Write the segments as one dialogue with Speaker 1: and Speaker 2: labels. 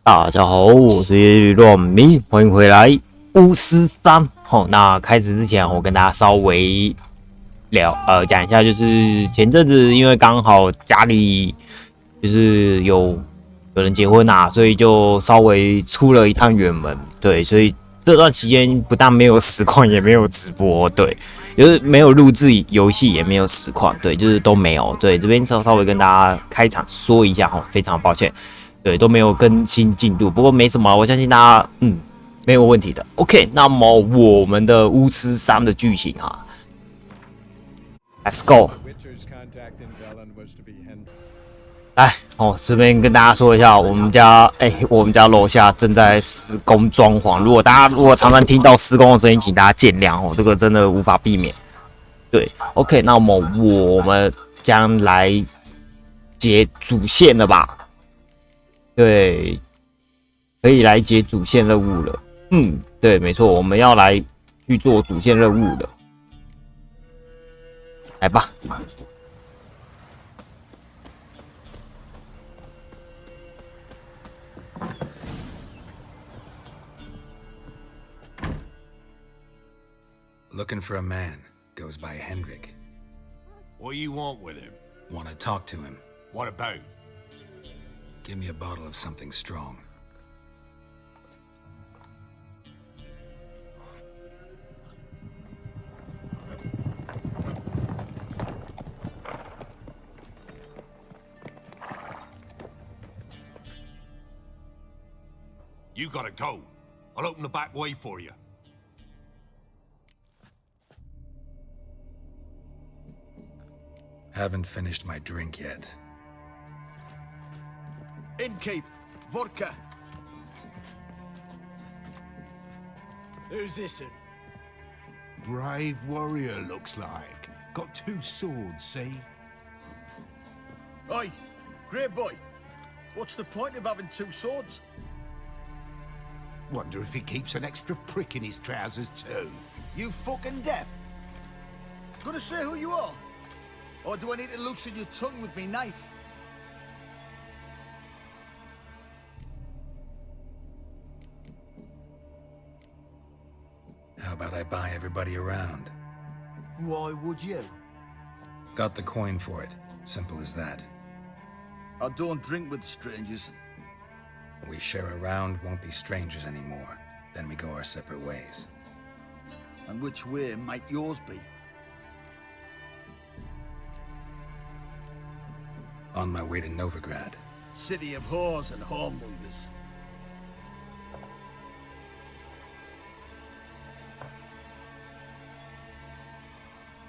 Speaker 1: 大家好，我是乱明，欢迎回来巫师3。好，那开始之前，我跟大家稍微讲一下，就是前阵子因为刚好家里就是有人结婚啊，所以就稍微出了一趟远门。对，所以这段期间不但没有实况，也没有直播，对，就是没有录制游戏，也没有实况，对，就是都没有。对，这边稍微跟大家开场说一下哈，非常抱歉。对，都没有更新进度，不过没什么，我相信大家没有问题的。OK， 那么我们的巫师3的剧情啊 ，Let's go。来，这边跟大家说一下，我们家楼下正在施工装潢。大家常常听到施工的声音，请大家见谅哦，这个真的无法避免。对 ，OK， 那么我们将来接主线了吧？对，可以来接主线任务了。对，没错，我们要来去做主线任务了。来吧。
Speaker 2: Looking for a man. Goes by Hendrik.
Speaker 3: What do you want with him?
Speaker 2: Want to talk to him.
Speaker 3: What about?
Speaker 2: Give me a bottle of something strong.
Speaker 3: You gotta go. I'll open the back way for you.
Speaker 2: Haven't finished my drink yet.
Speaker 4: Innkeep, vodka. Who's this?
Speaker 5: Brave warrior, looks like. Got 2 swords, see?
Speaker 4: Oi, great boy. What's the point of having 2 swords?
Speaker 5: Wonder if he keeps an extra prick in his trousers too.
Speaker 4: You fucking deaf? Gonna say who you are? Or do I need to loosen your tongue with me knife?
Speaker 2: How about I buy everybody around?
Speaker 4: Why would you?
Speaker 2: Got the coin for it. Simple as that.
Speaker 4: I don't drink with strangers.
Speaker 2: We share a round, won't be strangers anymore. Then we go our separate ways.
Speaker 4: And which way might yours be?
Speaker 2: On my way to Novigrad.
Speaker 4: City of whores and whoremongers.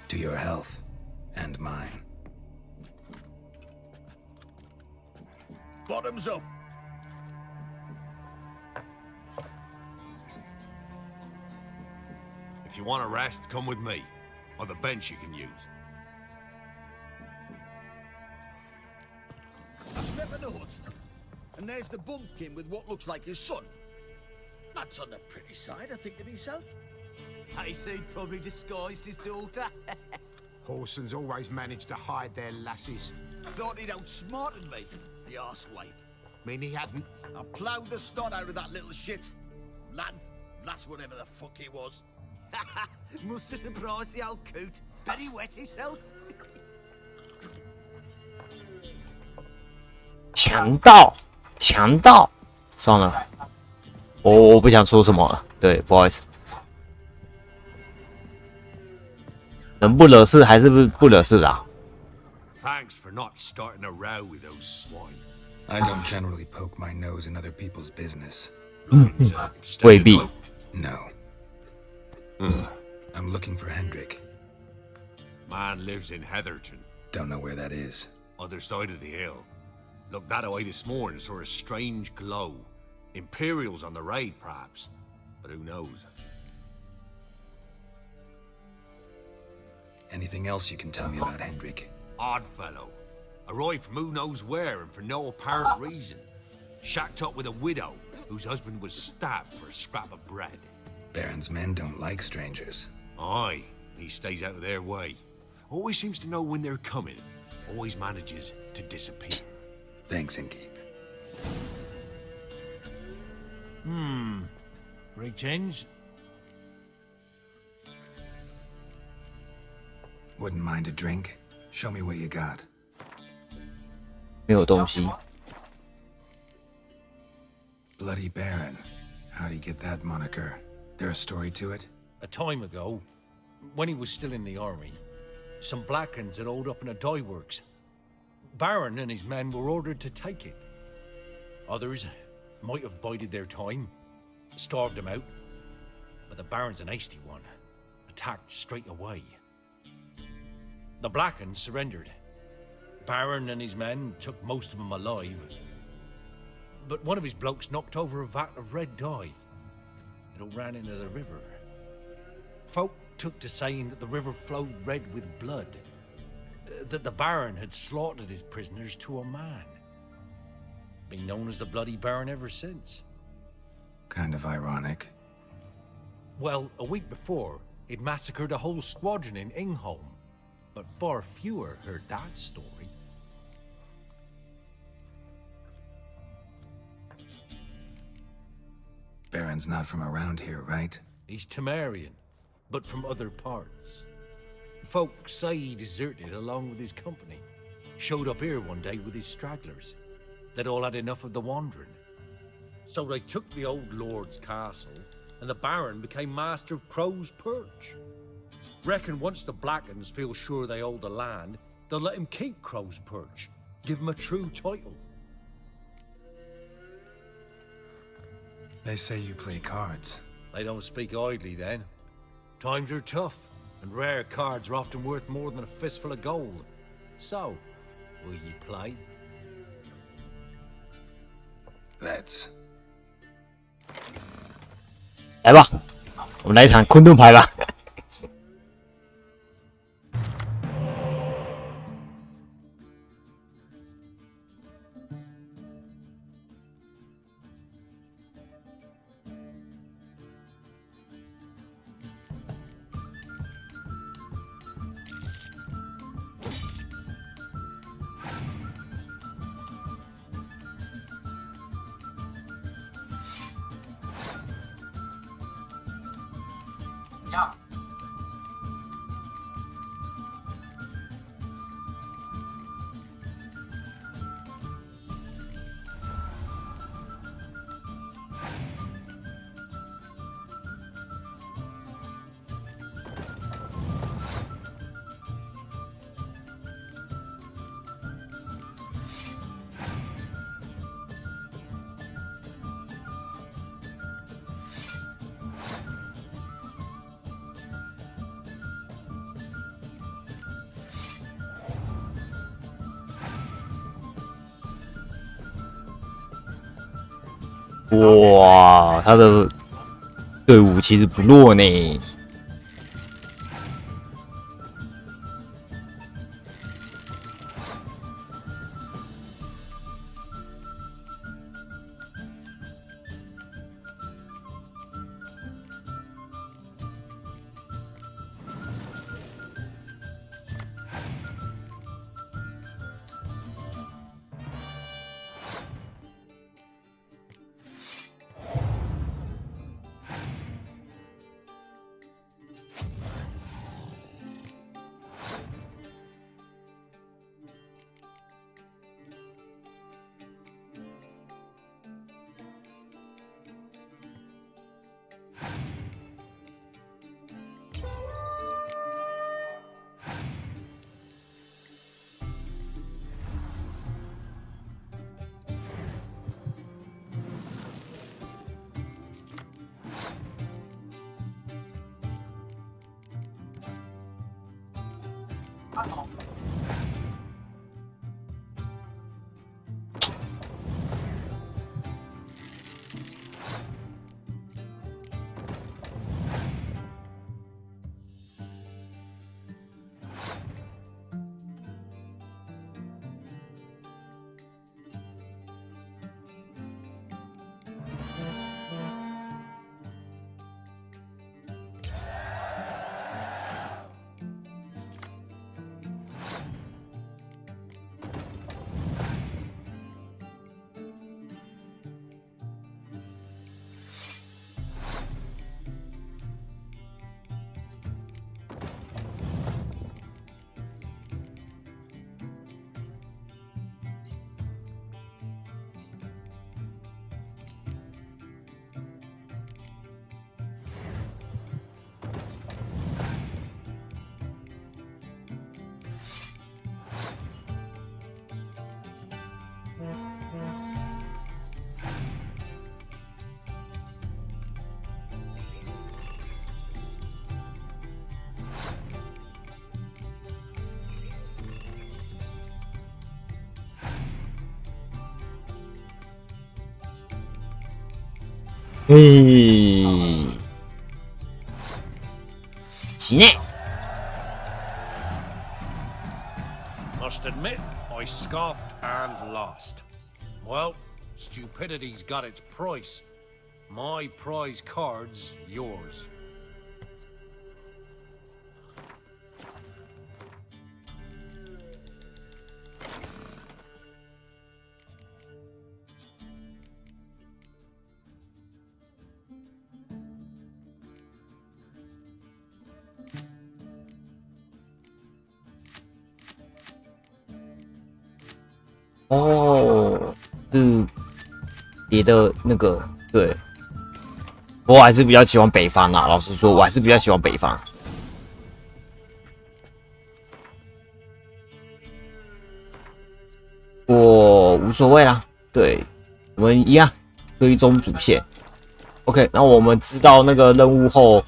Speaker 2: To your health. And mine.
Speaker 4: Bottoms up.
Speaker 3: If you want a rest, come with me. Or the bench you can use.
Speaker 4: I step in the hut, and there's the bumpkin with what looks like his son. That's on the pretty side, I think to myself.
Speaker 6: I say he'd probably disguised his daughter.
Speaker 5: Horsons always manage to hide their lasses.
Speaker 4: Thought he'd outsmarted me, the arsewipe.
Speaker 5: Mean he hadn't.
Speaker 4: I ploughed the snot out of that little shit. Lad, that's whatever the fuck he was.
Speaker 6: Must have surprised the old coot. Bet he wet himself.
Speaker 1: 强盗，算了，我不想说什么了。对，不好意思。能不惹事还是不惹事啦。
Speaker 3: Thanks for not starting a row with those swine.
Speaker 2: I don't generally poke my nose in other people's business.
Speaker 1: 未必。
Speaker 2: No. I'm looking for Hendrik.
Speaker 3: Man lives in Heatherton,
Speaker 2: Don't know where that is.
Speaker 3: other side of the hill. Looked that away this morning, saw a strange glow. Imperials on the raid, perhaps. But who knows?
Speaker 2: Anything else you can tell me about Hendrik?
Speaker 3: Odd fellow. Arrived from who knows where and for no apparent reason. Shacked up with a widow whose husband was stabbed for a scrap of bread.
Speaker 2: Baron's men don't like strangers.
Speaker 3: Aye, he stays out of their way. Always seems to know when they're coming. Always manages to disappear.
Speaker 2: Thanks, Innkeep.
Speaker 3: Greetings.
Speaker 2: Wouldn't mind a drink? Show me what you got.
Speaker 1: 没有东西。
Speaker 2: Bloody Baron. How'd he get that moniker? There a story to it?
Speaker 3: A time ago, when he was still in the army, some Blackens had holed up in a dye works. Baron and his men were ordered to take it. Others might have bided their time, starved them out, but the Baron's an hasty one, attacked straight away. The Blackens surrendered. Baron and his men took most of them alive, but one of his blokes knocked over a vat of red dye. It all ran into the river. Folk took to saying that the river flowed red with blood, that the Baron had slaughtered his prisoners to a man. Been known as the Bloody Baron ever since.
Speaker 2: Kind of ironic.
Speaker 3: Well, a week before, he'd massacred a whole squadron in Ingholm, but far fewer heard that story.
Speaker 2: Baron's not from around here, right?
Speaker 3: He's Temerian, but from other parts. Folk say he deserted along with his company. Showed up here one day with his stragglers. They'd all had enough of the wandering. So they took the old lord's castle, and the Baron became master of Crow's Perch. Reckon once the Blackens feel sure they hold the land, they'll let him keep Crow's Perch. Give him a true title.
Speaker 2: They say you play cards.
Speaker 3: They don't speak idly then. Times are tough, and rare cards are often worth more than a fistful of gold. So, will ye play?
Speaker 2: Let's.
Speaker 1: 来吧，我们来一场昆顿牌吧。哇，他的队伍其实不弱呢。嘿，行嘞。
Speaker 3: Must admit, I scoffed and lost. Well, stupidity's got its price. My prize card's yours.
Speaker 1: 哦，是别的那个对，我还是比较喜欢北方啊。老实说，我还是比较喜欢北方。我无所谓啦，对，我们一样追踪主线。OK， 那我们知道那个任务后，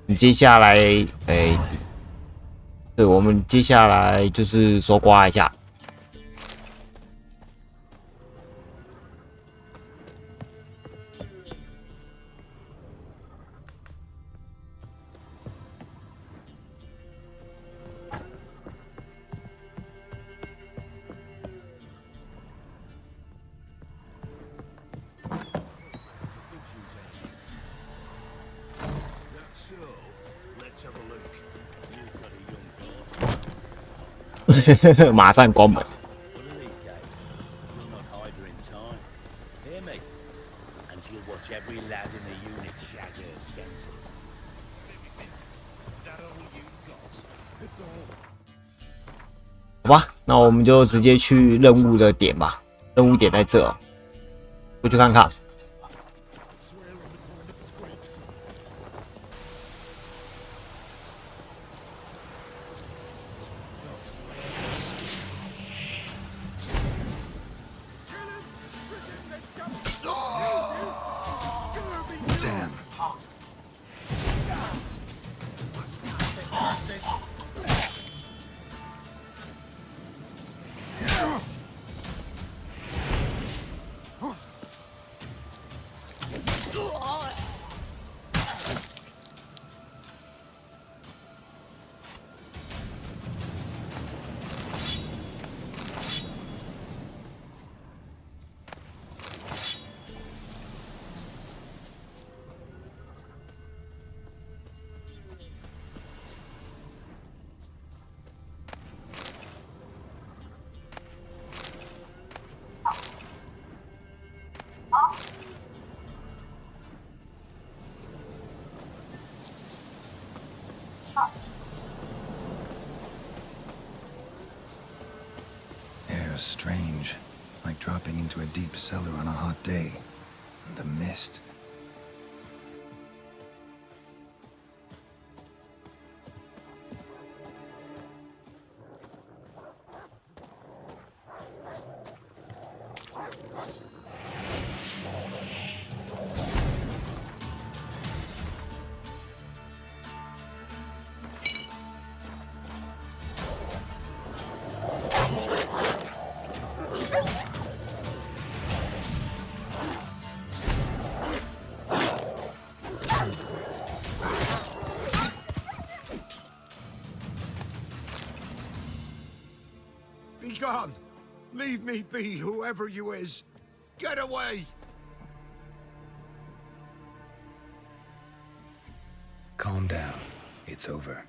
Speaker 1: 你接下来，对，我们接下来就是搜刮一下。马上关门。好吧，那我们就直接去任务的点吧。任务点在这哦，过去看看。
Speaker 2: Air's strange, like dropping into a deep cellar on a hot day. And the mist.
Speaker 5: Be gone! Leave me be, whoever you is! Get away!
Speaker 2: Calm down. It's over.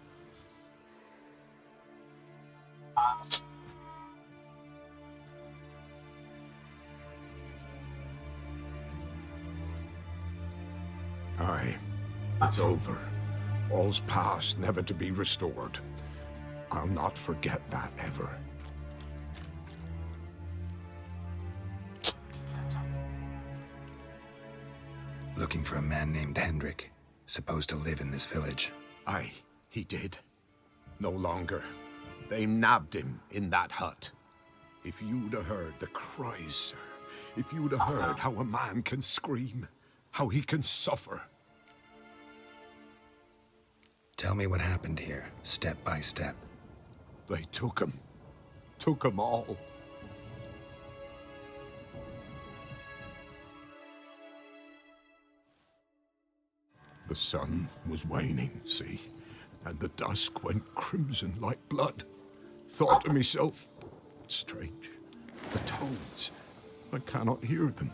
Speaker 5: Aye, it's over. All's past, never to be restored. I'll not forget that ever.
Speaker 2: Looking for a man named Hendrik, supposed to live in this village.
Speaker 5: Aye, he did. No longer. They nabbed him in that hut. If you'd have heard the cries, sir. If you'd have heard how a man can scream, how he can suffer.
Speaker 2: Tell me what happened here, step by step.
Speaker 5: They took him. Took him all. The sun was waning, see, and the dusk went crimson like blood. Thought to myself, strange, the toads, I cannot hear them.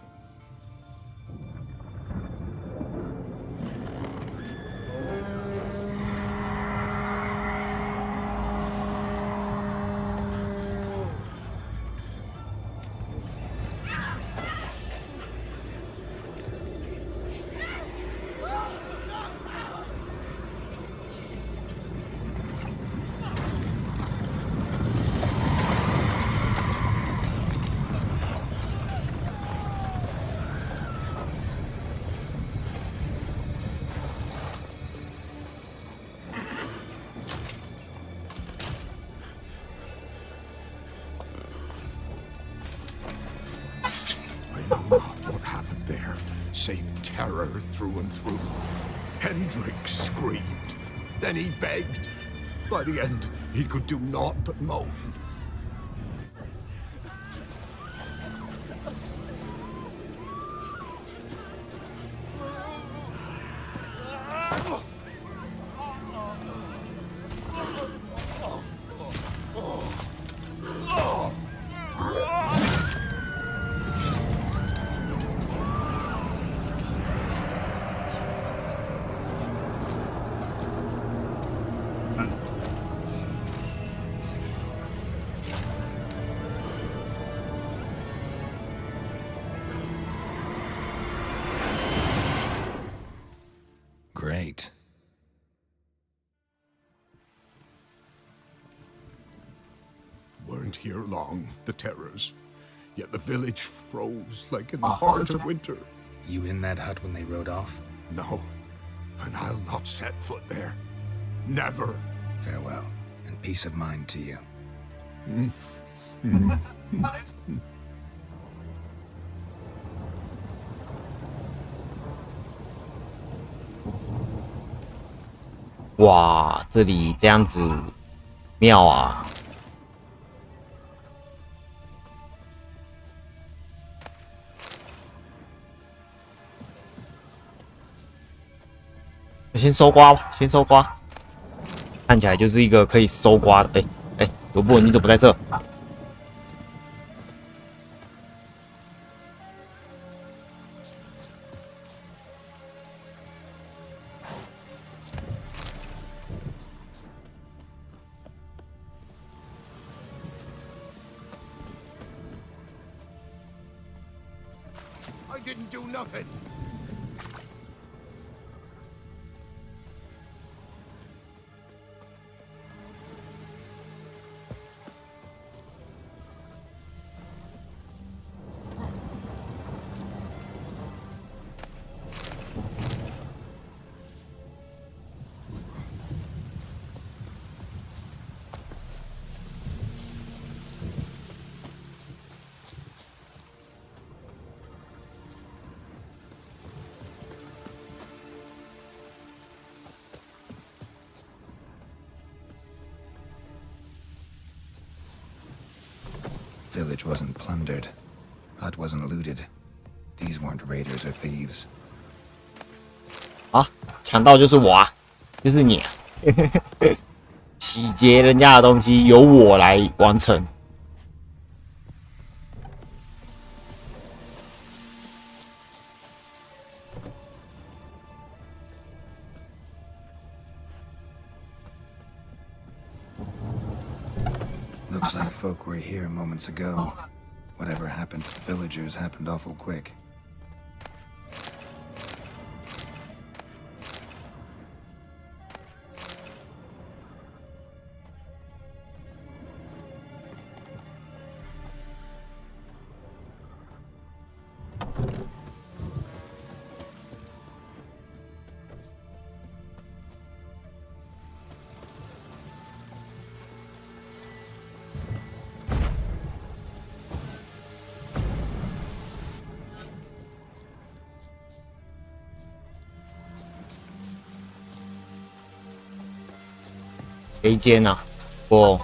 Speaker 5: I know not what happened there, save terror through and through. Hendrik screamed. Then he begged. By the end, he could do naught but moan.
Speaker 2: Great.
Speaker 5: Weren't here long, the terrors. Yet the village froze like in the heart of winter.
Speaker 2: You in that hut when they rode off?
Speaker 5: No, and I'll not set foot there. Never.
Speaker 2: Farewell, and peace of mind to you.
Speaker 1: 哇，这里这样子妙啊！先收刮吧，先收刮。看起来就是一个可以收刮的。罗布，你怎么在这？
Speaker 5: I didn't do nothing.
Speaker 2: Village wasn't plundered. Hut wasn't looted. These weren't raiders or thieves.
Speaker 1: 啊，强盗就是我啊，就是你啊！洗劫人家的东西由我来完成。
Speaker 2: Looks like folk were here moments ago. Whatever happened to the villagers happened awful quick.
Speaker 1: 一间啊，不，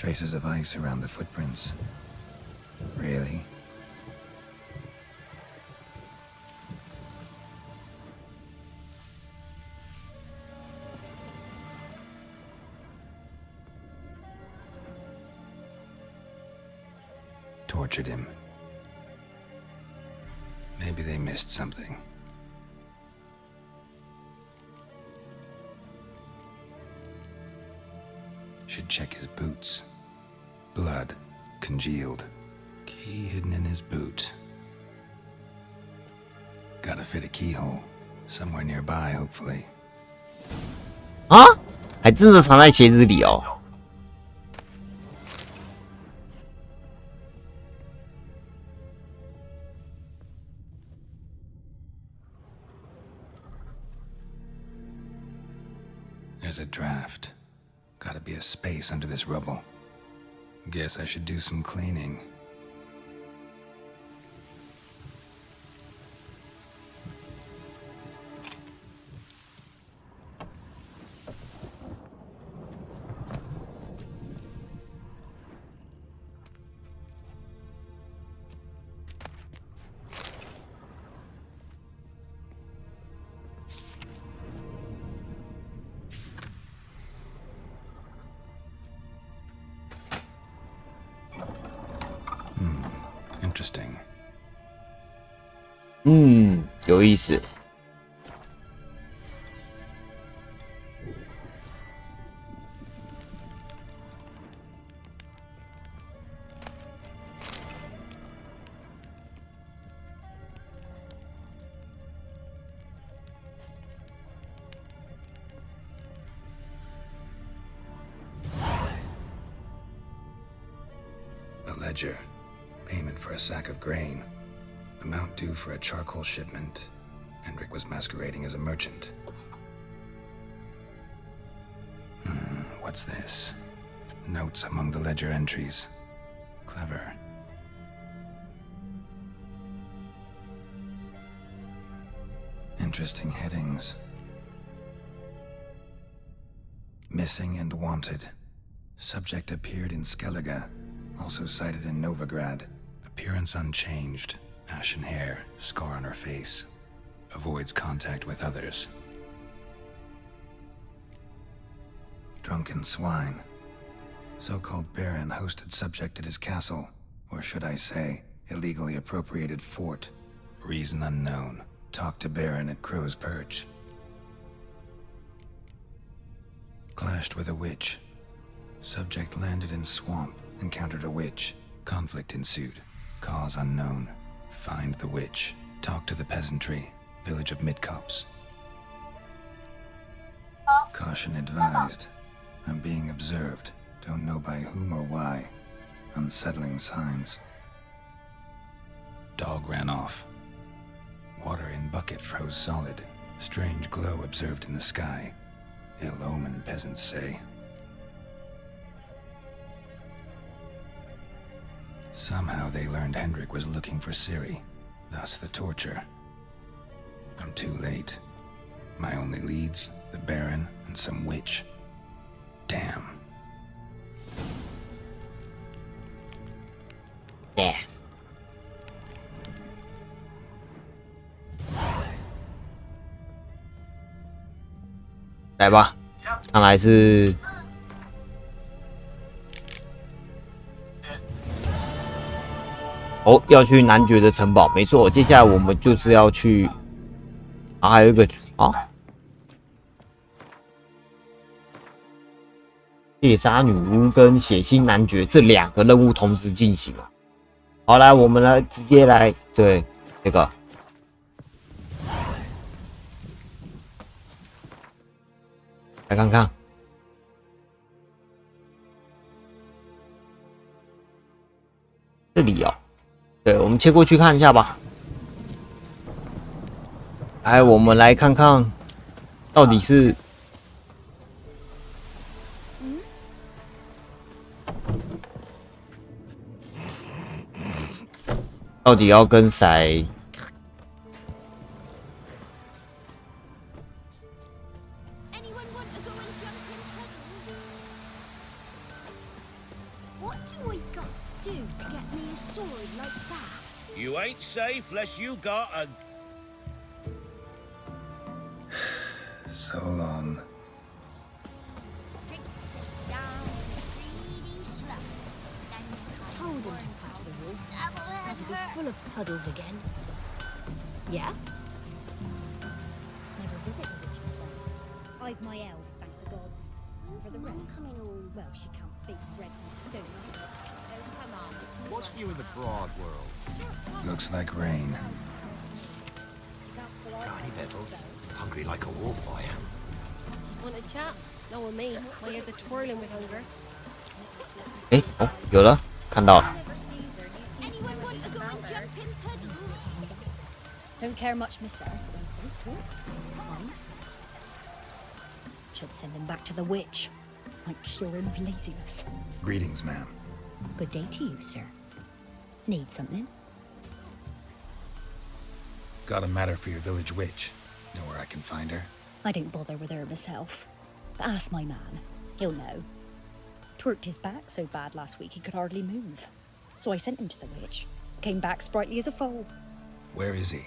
Speaker 2: Traces of ice around the footprints. Really? Tortured him. Maybe they missed something. Should check his boots. Blood, congealed. Key hidden in his boot. Gotta fit a keyhole. Somewhere nearby, hopefully.
Speaker 1: 啊，还真的藏在鞋子里哦。
Speaker 2: There's a draft. Gotta be a space under this rubble. Guess I should do some cleaning. Interesting.
Speaker 1: 有意思。
Speaker 2: A ledger. Payment for a sack of grain. Amount due for a charcoal shipment. Hendrik was masquerading as a merchant. What's this? Notes among the ledger entries. Clever. Interesting headings. Missing and wanted. Subject appeared in Skellige. Also cited in Novigrad. Appearance unchanged. Ashen hair, scar on her face. Avoids contact with others. Drunken swine. So-called baron hosted subject at his castle. Or should I say, illegally appropriated fort. Reason unknown. Talked to baron at Crow's Perch. Clashed with a witch. Subject landed in swamp. Encountered a witch. Conflict ensued. Cause unknown. Find the witch. Talk to the peasantry. Village of Midcops. Caution advised. I'm being observed. Don't know by whom or why. Unsettling signs. Dog ran off. Water in bucket froze solid. Strange glow observed in the sky. Ill omen, peasants say. Somehow they learned Hendrik was looking for Ciri, thus the torture. I'm too late. My only leads, the Baron and some witch. Damn.
Speaker 1: Yeah. 来吧，看来是哦，要去男爵的城堡，没错。接下来我们就是要去，还有一个猎杀女巫跟血腥男爵这两个任务同时进行啊。好，来，我们来直接来对这个。来看看，这里哦，对，我们切过去看一下吧。来，我们来看看，到底是，到底要跟谁？
Speaker 7: Anyone want to go and jump in puddles? What do I got to do to get me a sword like that?
Speaker 3: You ain't safe unless you got a...
Speaker 2: So long.
Speaker 7: Told him to patch the roof. As it'll be full of puddles again. Yeah? Never visit the witch myself. I've my elf, thank the gods. For the rest, well, she can't bake bread from stone. Oh, come on.
Speaker 5: What's new in the broad world?
Speaker 2: Looks like rain.
Speaker 6: Got any victuals? Hungry like a wolf, I am.
Speaker 8: Want a chat? No with me. My head's a twirling with hunger.
Speaker 1: 哎，哦，有了，看到了。
Speaker 7: Anyone want to go and jump in puddles?
Speaker 9: Don't care much, miss sir. Should send him back to the witch. Might cure him of laziness.
Speaker 2: Greetings, ma'am.
Speaker 9: Good day to you, sir. Need something?
Speaker 2: Got a matter for your village witch. Know where I can find her?
Speaker 9: I don't bother with her myself. But ask my man. He'll know. Twerked his back so bad last week he could hardly move. So I sent him to the witch. Came back sprightly as a foal.
Speaker 2: Where is he?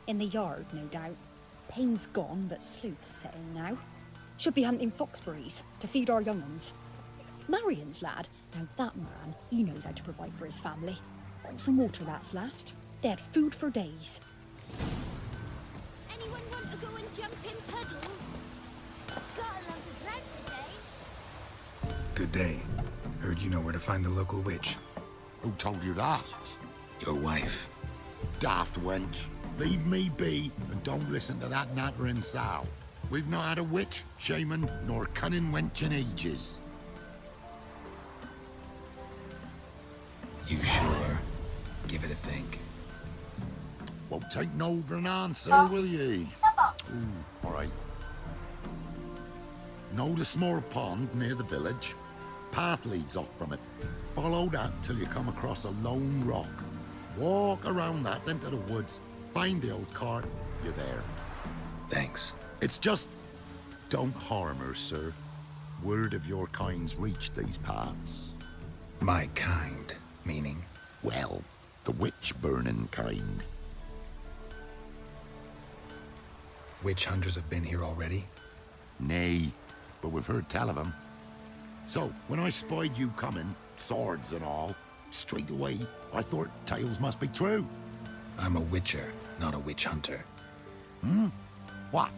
Speaker 9: In the yard, no doubt. Pain's gone, but sleuth's setting now. Should be hunting foxberries to feed our young uns. Marion's lad. Now that man, he knows how to provide for his family. Got some water rats last. They had food for days.
Speaker 7: Anyone want to go and jump in puddles? Got a lump of bread today.
Speaker 2: Good day. Heard you know where to find the local witch.
Speaker 5: Who told you that?
Speaker 2: Your wife.
Speaker 5: Daft wench. Leave me be and don't listen to that nattering sow. We've not had a witch, shaman, nor cunning wench in ages.
Speaker 2: You sure? Give it a think.
Speaker 5: Won't take no for an answer, will ye? Ooh, all right. Know the small pond near the village? Path leads off from it. Follow that till you come across a lone rock. Walk around that into the woods. Find the old cart. You're there.
Speaker 2: Thanks.
Speaker 5: It's just... don't harm her, sir. Word of your kind's reached these parts.
Speaker 2: My kind, meaning?
Speaker 5: Well, the witch-burning kind.
Speaker 2: Witch hunters have been here already?
Speaker 5: Nay, but we've heard tell of them. So, when I spied you coming, swords and all, straight away, I thought tales must be true.
Speaker 2: I'm a witcher, not a witch hunter.
Speaker 5: Hmm? What?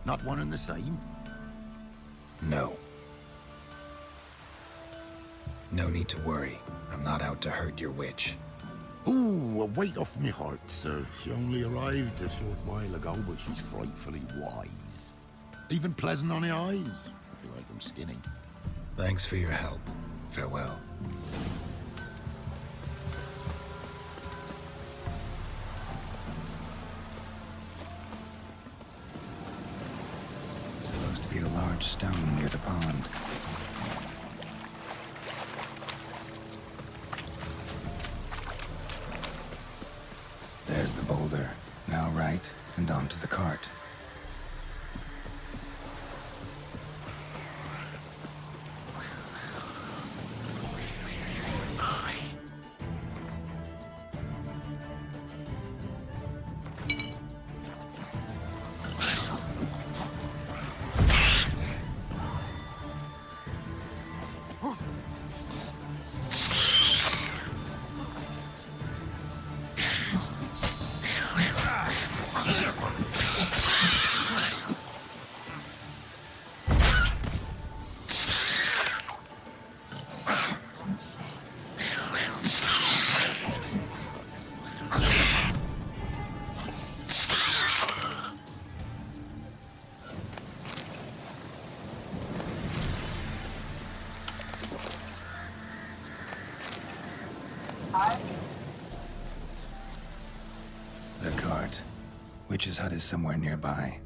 Speaker 5: Not one and the same?
Speaker 2: No. No need to worry. I'm not out to hurt your witch.
Speaker 5: Ooh, a weight off me heart, sir. She only arrived a short while ago, but she's frightfully wise. Even pleasant on the eyes, if you like them skinny.
Speaker 2: Thanks for your help. Farewell. Supposed to be a large stone near the pond. There's the boulder. Now right, and onto the cart. The cart. Witch's hut is somewhere nearby.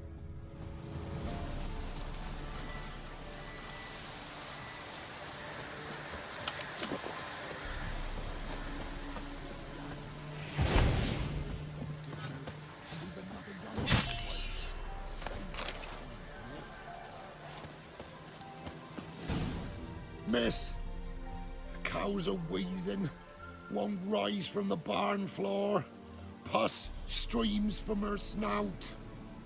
Speaker 5: Miss, I cows are wheezing, won't rise from the barn floor. Pus streams from her snout.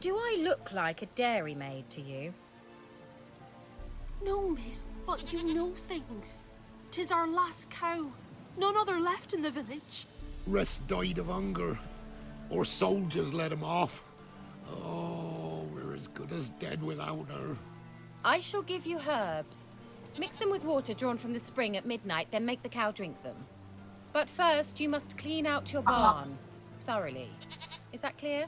Speaker 8: Do I look like a dairymaid to you?
Speaker 10: No, miss, but you know things. 'Tis our last cow. None other left in the village.
Speaker 5: Rest died of hunger, or soldiers let him off. Oh, we're as good as dead without her.
Speaker 8: I shall give you herbs. Mix them with water drawn from the spring at midnight, then make the cow drink them. But first, you must clean out your barn thoroughly. Is that clear?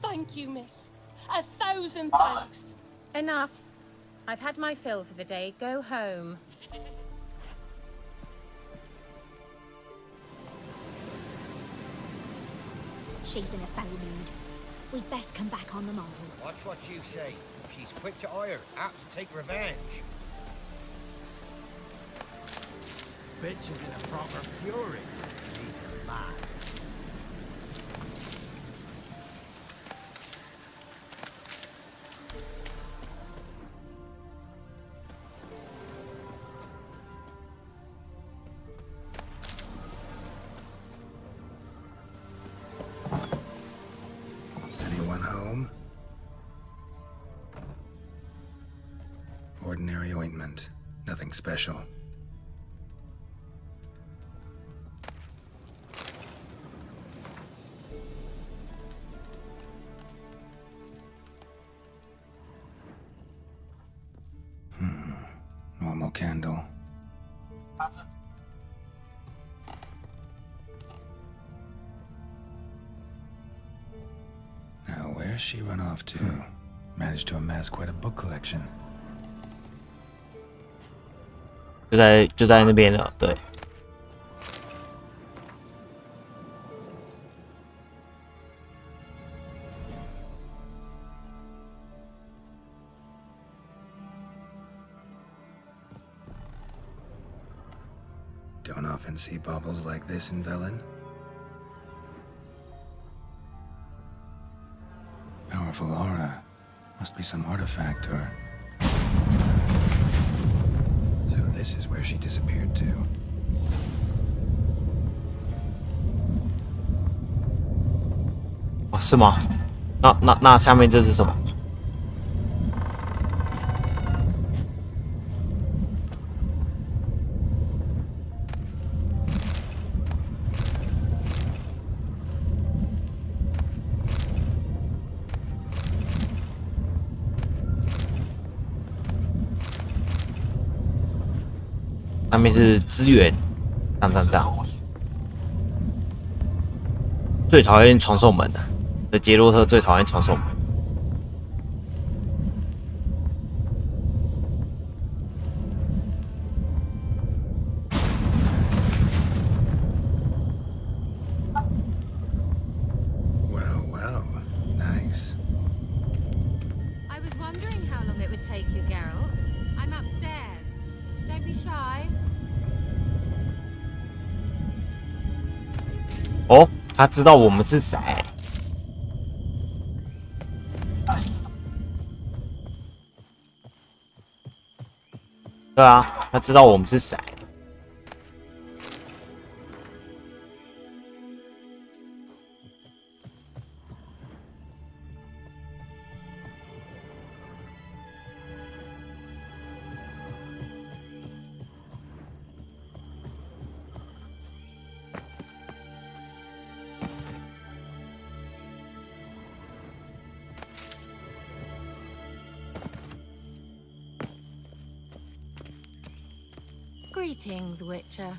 Speaker 10: Thank you, miss. 1,000 thanks.
Speaker 8: Enough. I've had my fill for the day. Go home.
Speaker 7: She's in a foul mood. We'd best come back on the morrow.
Speaker 6: Watch what you say. She's quick to ire, apt to take revenge. Bitch is in a proper fury. Needs a man.
Speaker 2: Anyone home? Ordinary ointment. Nothing special. Normal candle. Now, where's she run off to? Managed to amass quite a book collection.
Speaker 1: 就在那边了，对。
Speaker 2: Don't often see baubles like this in Velen. Powerful aura. Must be some artifact or... So this is where she disappeared to.
Speaker 1: 哦，是吗？那下面这是什么？上面是资源，这样。最讨厌传送门的，杰洛特最讨厌传送门。
Speaker 2: Well, well, nice.
Speaker 8: I was wondering how long it would take you, Geralt. I'm upstairs. Don't be shy.
Speaker 1: 哦，他知道我们是谁。对啊，他知道我们是谁。
Speaker 8: Greetings, Witcher.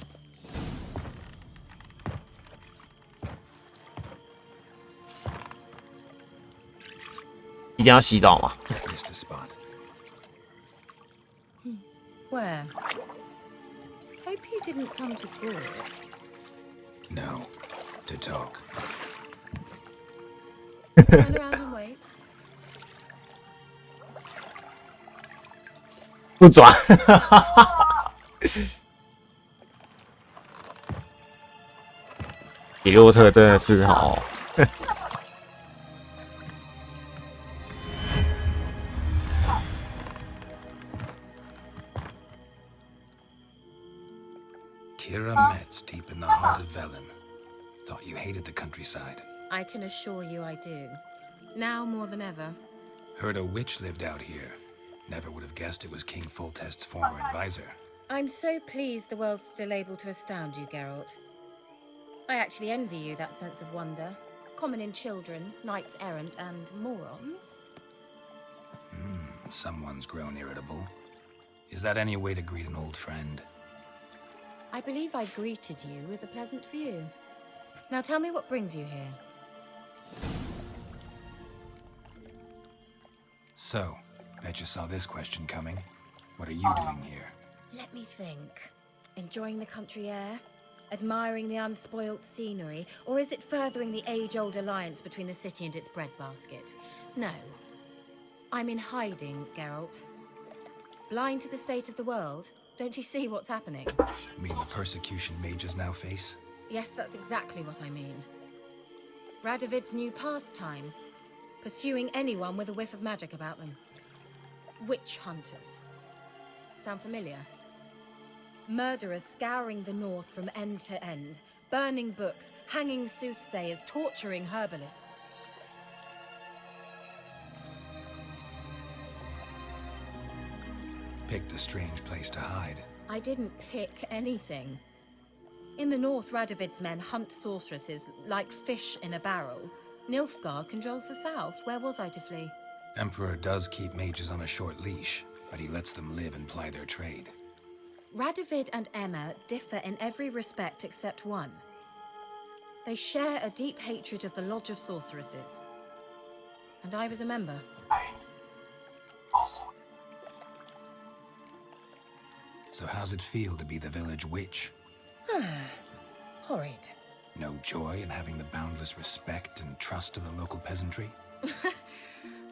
Speaker 1: 一定要洗澡吗？
Speaker 2: Missed a spot.
Speaker 8: Where? Hope you didn't come to Gore.
Speaker 2: No. To talk.
Speaker 8: Turn around and wait.
Speaker 1: 不转。杰洛特真的是哦。
Speaker 2: Kira Metz, deep in the heart of Velen. Thought you hated the countryside.
Speaker 8: I can assure you I do. Now more than ever.
Speaker 2: Heard a witch lived out here. Never would have guessed it was King Foltest's former advisor.
Speaker 8: I'm so pleased the world's still able to astound you, Geralt. I actually envy you that sense of wonder. Common in children, knights errant, and morons.
Speaker 2: Someone's grown irritable. Is that any way to greet an old friend?
Speaker 8: I believe I greeted you with a pleasant view. Now tell me what brings you here.
Speaker 2: So, bet you saw this question coming. What are you doing here?
Speaker 8: Let me think. Enjoying the country air? Admiring the unspoilt scenery? Or is it furthering the age-old alliance between the city and its breadbasket? No. I'm in hiding, Geralt. Blind to the state of the world? Don't you see what's happening?
Speaker 2: Mean the persecution mages now face?
Speaker 8: Yes, that's exactly what I mean. Radovid's new pastime. Pursuing anyone with a whiff of magic about them. Witch hunters. Sound familiar? Murderers scouring the north from end to end. Burning books, hanging soothsayers, torturing herbalists.
Speaker 2: Picked a strange place to hide.
Speaker 8: I didn't pick anything. In the north, Radovid's men hunt sorceresses like fish in a barrel. Nilfgaard controls the south. Where was I to flee?
Speaker 2: Emperor does keep mages on a short leash, but he lets them live and ply their trade.
Speaker 8: Radovid and Emma differ in every respect except one. They share a deep hatred of the Lodge of Sorceresses. And I was a member.
Speaker 2: So how's it feel to be the village witch?
Speaker 8: Horrid.
Speaker 2: No joy in having the boundless respect and trust of the local peasantry?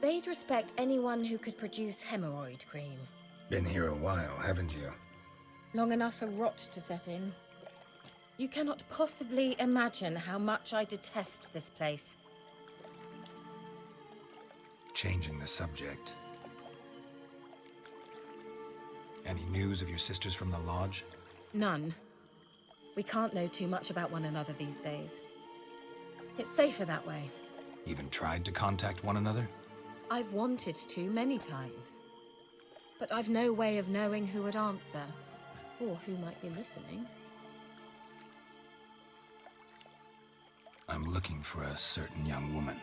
Speaker 8: They'd respect anyone who could produce hemorrhoid cream.
Speaker 2: Been here a while, haven't you?
Speaker 8: Long enough for rot to set in. You cannot possibly imagine how much I detest this place.
Speaker 2: Changing the subject. Any news of your sisters from the lodge?
Speaker 8: None. We can't know too much about one another these days. It's safer that way.
Speaker 2: Even tried to contact one another?
Speaker 8: I've wanted to many times. But I've no way of knowing who would answer, or who might be listening.
Speaker 2: I'm looking for a certain young woman.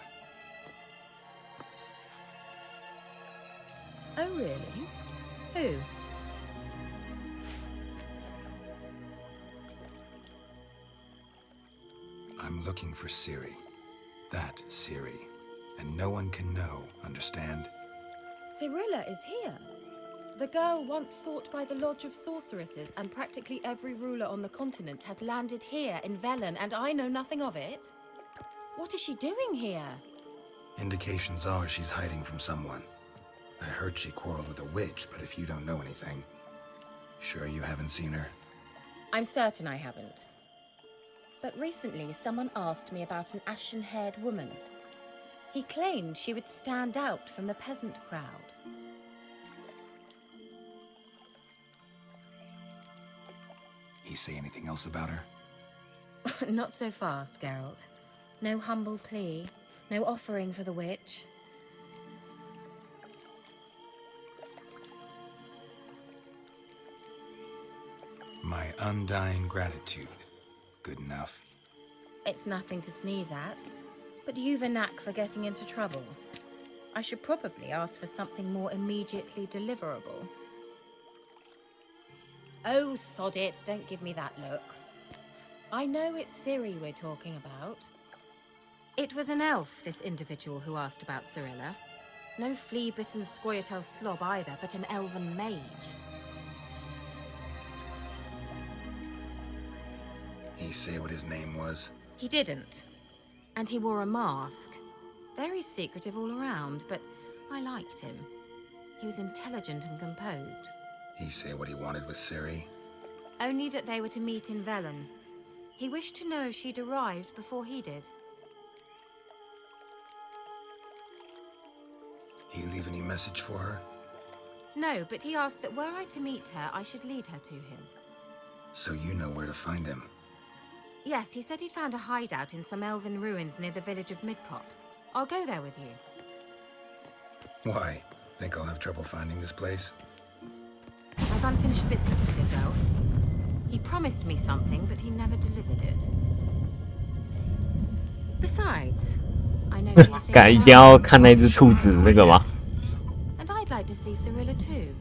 Speaker 8: Oh, really? Who?
Speaker 2: I'm looking for Ciri. That Ciri. And no one can know, understand?
Speaker 8: Cirilla is here. The girl once sought by the Lodge of Sorceresses, and practically every ruler on the continent has landed here in Velen, and I know nothing of it. What is she doing here?
Speaker 2: Indications are she's hiding from someone. I heard she quarreled with a witch, but if you don't know anything, sure you haven't seen her?
Speaker 8: I'm certain I haven't. But recently, someone asked me about an ashen-haired woman. He claimed she would stand out from the peasant crowd.
Speaker 2: He say anything else about her?
Speaker 8: Not so fast, Geralt. No humble plea, no offering for the witch.
Speaker 2: My undying gratitude. Good enough.
Speaker 8: It's nothing to sneeze at, but you've a knack for getting into trouble. I should probably ask for something more immediately deliverable. Oh, sod it, don't give me that look. I know it's Ciri we're talking about. It was an elf, this individual who asked about Cirilla. No flea-bitten Scoia'tael slob either, but an elven mage.
Speaker 2: He say what his name was?
Speaker 8: He didn't. And he wore a mask. Very secretive all around, but I liked him. He was intelligent and composed.
Speaker 2: He say what he wanted with Ciri?
Speaker 8: Only that they were to meet in Velen. He wished to know if she'd arrived before he did.
Speaker 2: He leave any message for her?
Speaker 8: No, but he asked that were I to meet her, I should lead her to him.
Speaker 2: So you know where to find him.
Speaker 8: Yes, he said he'd found a hideout in some elven ruins near the village of Midcopse. I'll go there with you.
Speaker 2: Why? Think I'll have trouble finding this place?
Speaker 8: I've unfinished business with his elf. He promised me something, but he never delivered it. Besides, I know you think
Speaker 1: 一定要看那只兔子那个吗？
Speaker 8: And I'd like to see Cyrilla too.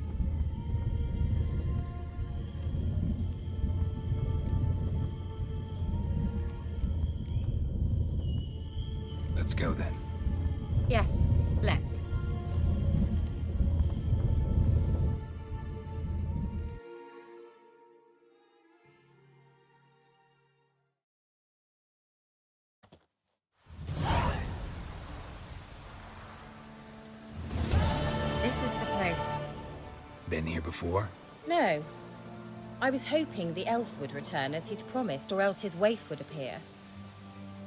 Speaker 2: Let's go then.
Speaker 8: Yes, let's. This is the place.
Speaker 2: Been here before?
Speaker 8: No. I was hoping the elf would return as he'd promised, or else his waif would appear.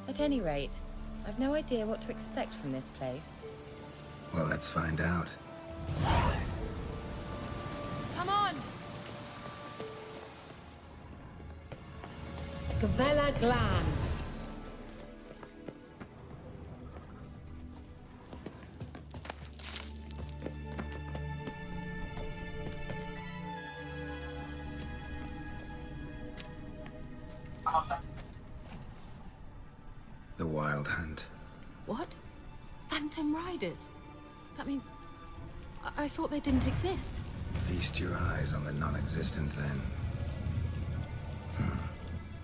Speaker 8: At any rate, I've no idea what to expect from this place.
Speaker 2: Well, let's find out.
Speaker 8: Come on! Gavella Glan.
Speaker 2: The Wild Hunt.
Speaker 10: What? Phantom Riders? That means... I thought they didn't exist.
Speaker 2: Feast your eyes on the non-existent then.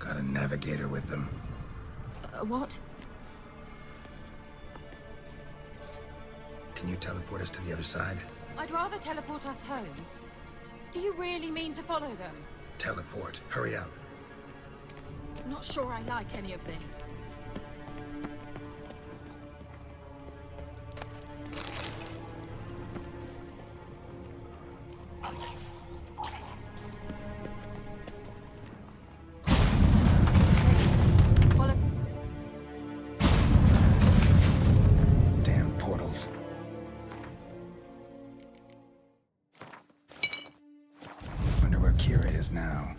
Speaker 2: Got a navigator with them.
Speaker 10: What?
Speaker 2: Can you teleport us to the other side?
Speaker 8: I'd rather teleport us home. Do you really mean to follow them?
Speaker 2: Teleport. Hurry up.
Speaker 10: Not sure I like any of this.
Speaker 2: Damn portals. Wonder where Kira is now.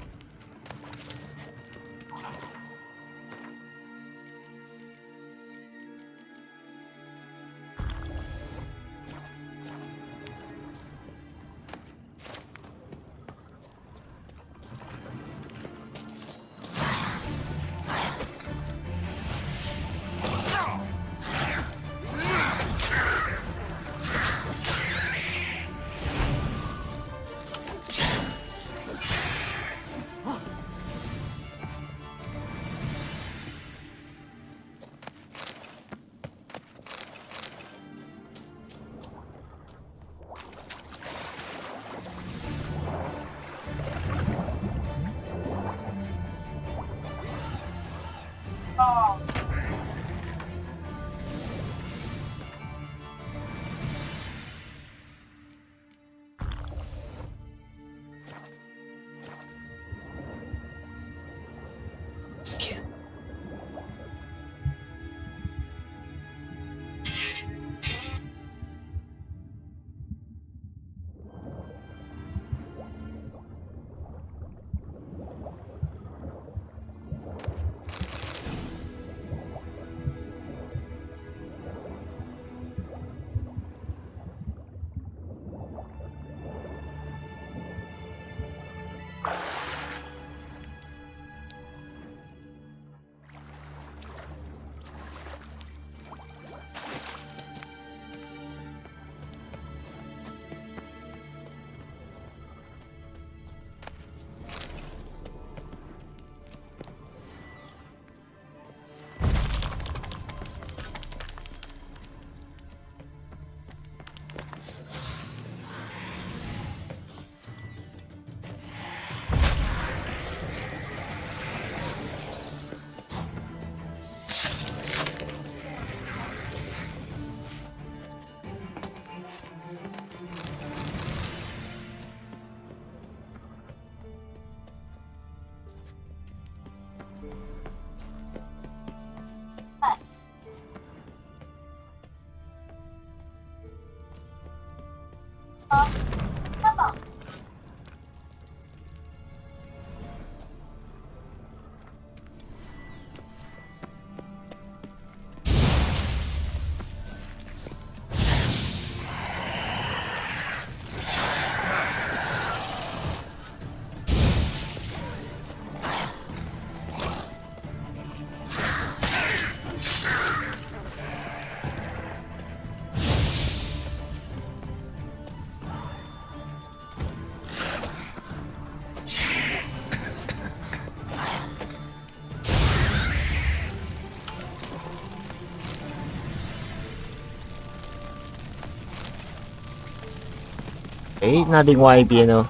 Speaker 1: 那另外一边呢？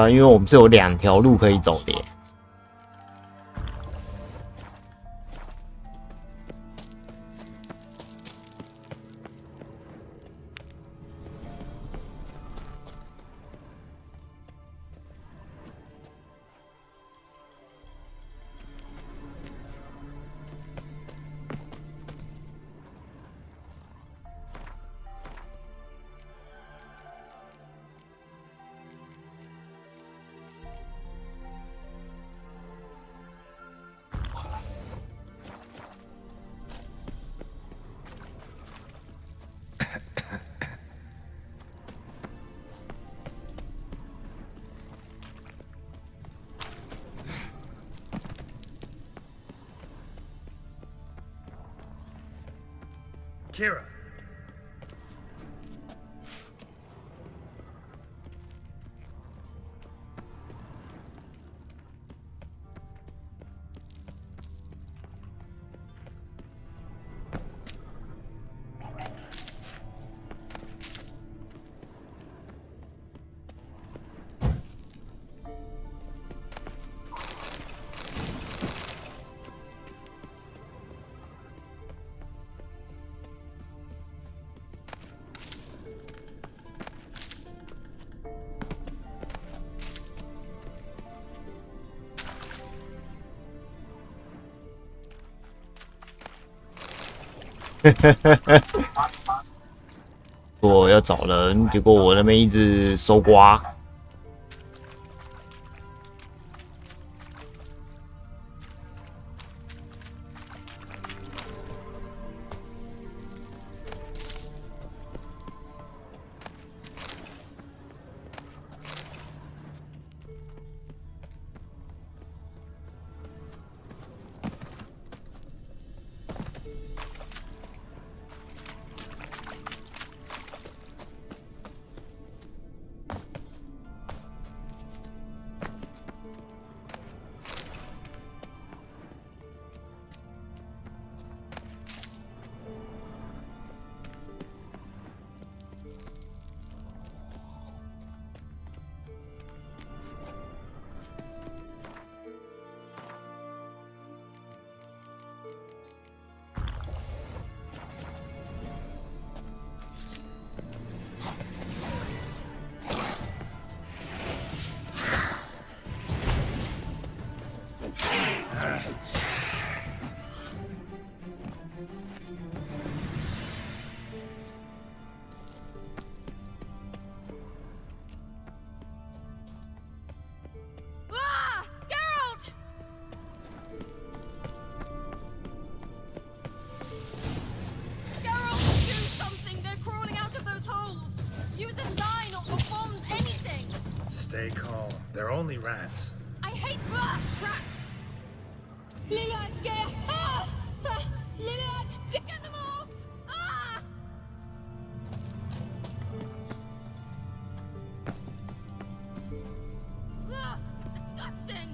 Speaker 1: 因为我们是有2条路可以走的耶。
Speaker 6: Kira.
Speaker 1: 我要找人，结果我那边一直搜刮。
Speaker 6: Stay calm. They're only rats.
Speaker 10: I hate rats! Liliad, get Liliad, get them off! Ah! Disgusting!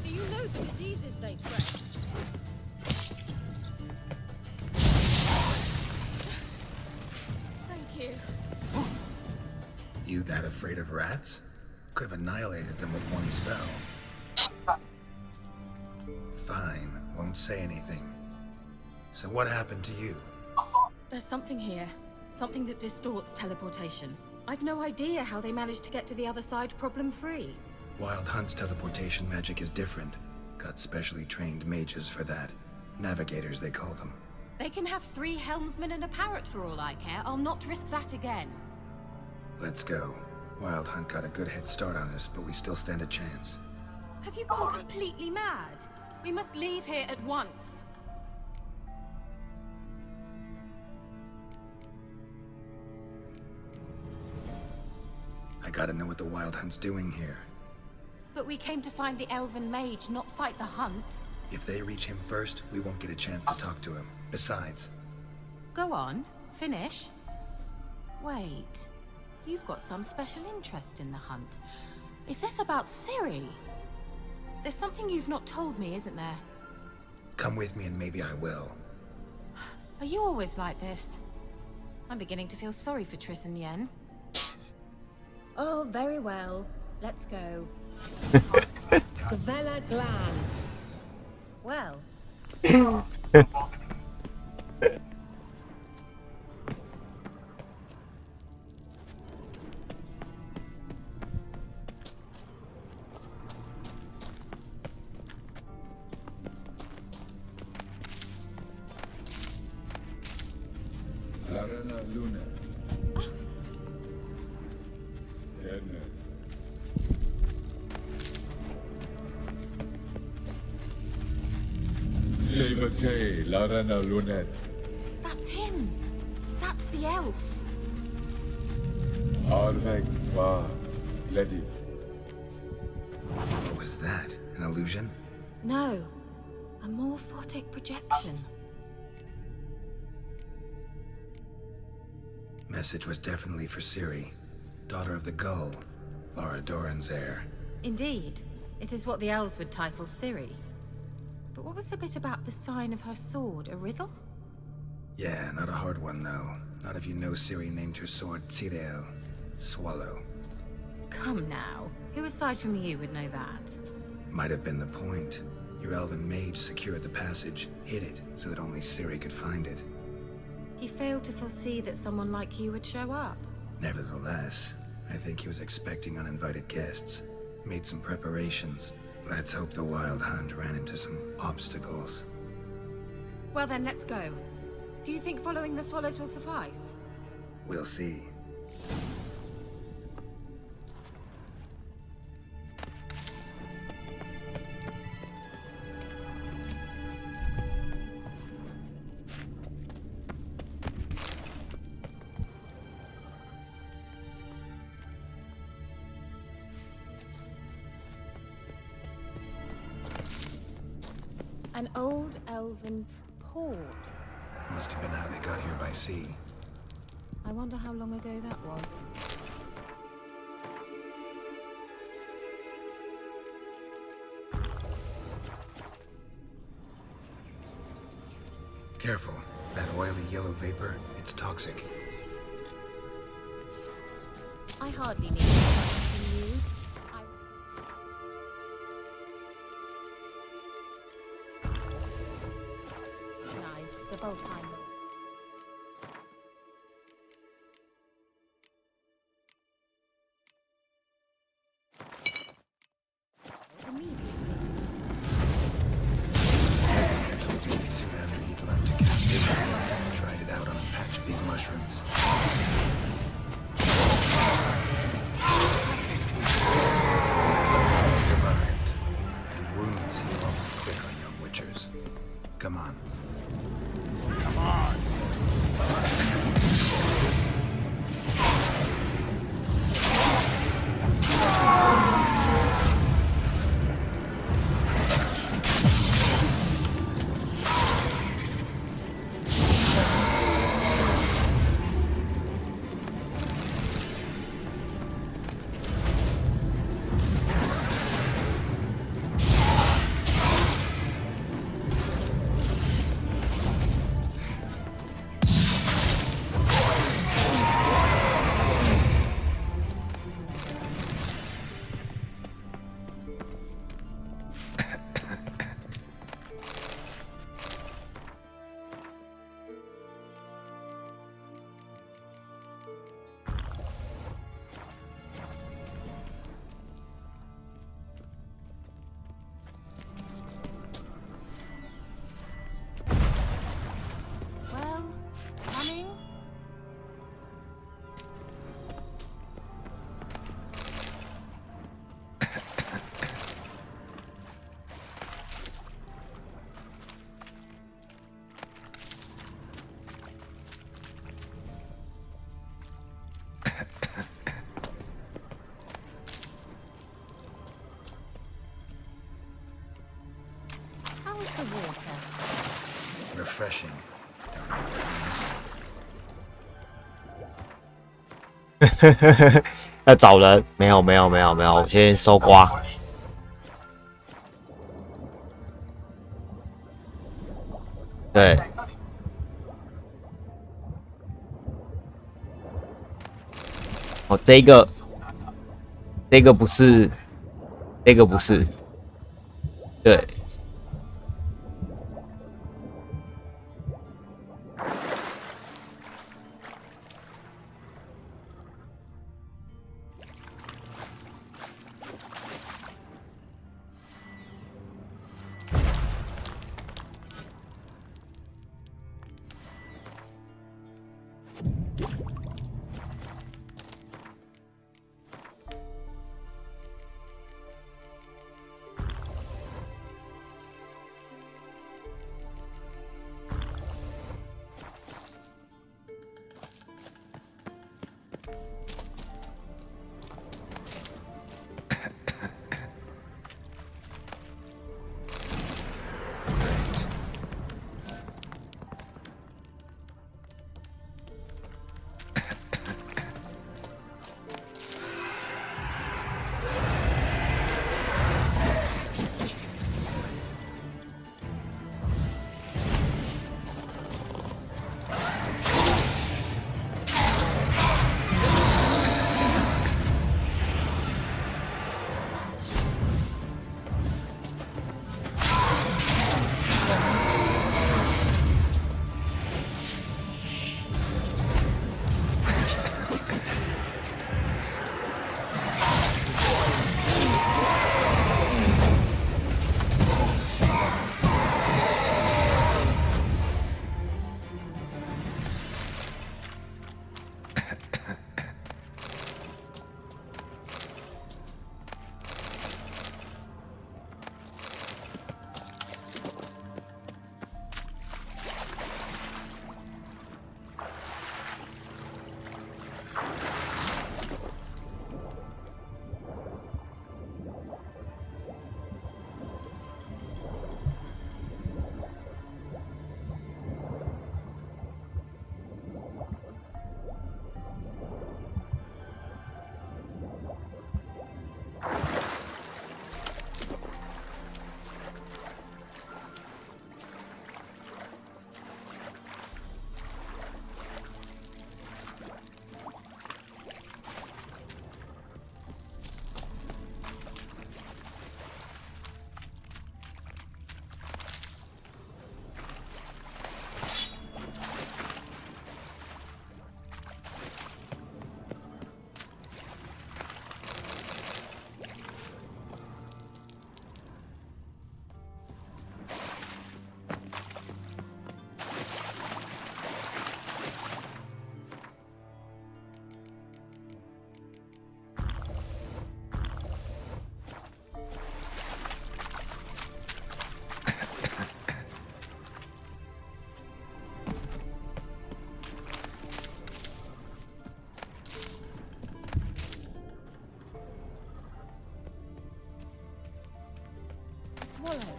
Speaker 10: Do you know the diseases they spread?
Speaker 6: You that afraid of rats? Could have annihilated them with one spell. Fine, won't say anything. So what happened to you?
Speaker 8: There's something here. Something that distorts teleportation. I've no idea how they managed to get to the other side problem-free.
Speaker 6: Wild Hunt's teleportation magic is different. Got specially trained mages for that. Navigators, they call them.
Speaker 10: They can have 3 helmsmen and a parrot for all I care. I'll not risk that again.
Speaker 6: Let's go. Wild Hunt got a good head start on us, but we still stand a chance.
Speaker 10: Have you gone completely mad? We must leave here at once.
Speaker 6: I gotta know what the Wild Hunt's doing here.
Speaker 10: But we came to find the elven mage, not fight the hunt.
Speaker 6: If they reach him first, we won't get a chance to talk to him. Besides...
Speaker 10: Go on, finish. Wait, you've got some special interest in the hunt. Is this about Ciri? There's something you've not told me, isn't there?
Speaker 6: Come with me and maybe I will.
Speaker 10: Are you always like this? I'm beginning to feel sorry for Triss and Yen.
Speaker 8: Oh, very well. Let's go. Gavella Glan. Well.
Speaker 11: Larena Luna. Sevate, Larena Lunet.
Speaker 10: That's him. That's the elf.
Speaker 11: Arvek va Gledi.
Speaker 6: What was that? An illusion?
Speaker 10: No. A morphotic projection.
Speaker 6: Message was definitely for Ciri, daughter of the Gull, Lara Doran's heir.
Speaker 10: Indeed. It is what the elves would title Ciri. But what was the bit about the sign of her sword? A riddle?
Speaker 6: Yeah, not a hard one though. Not if you know Ciri named her sword Tirel, Swallow.
Speaker 10: Come now. Who aside from you would know that?
Speaker 6: Might have been the point. Your elven mage secured the passage, hid it, so that only Ciri could find it.
Speaker 10: He failed to foresee that someone like you would show up.
Speaker 6: Nevertheless, I think he was expecting uninvited guests. Made some preparations. Let's hope the Wild Hunt ran into some obstacles.
Speaker 10: Well then, let's go. Do you think following the swallows will suffice?
Speaker 6: We'll see.
Speaker 10: An old elven port.
Speaker 6: Must have been how they got here by sea.
Speaker 10: I wonder how long ago that was.
Speaker 6: Careful. That oily yellow vapor, it's toxic.
Speaker 10: I hardly need anything from you. Recognized the Volpine.
Speaker 6: Casimir told me that soon after he'd learned to cast it, tried it out on a patch of these mushrooms. Survived. And wounds heal awfully quick on young witchers. Come on.
Speaker 4: Come on!
Speaker 6: refreshing. Don't know what you're missing.
Speaker 1: 要找人？没有，我先搜刮。对。哦，这个不是，对。
Speaker 8: Swallow.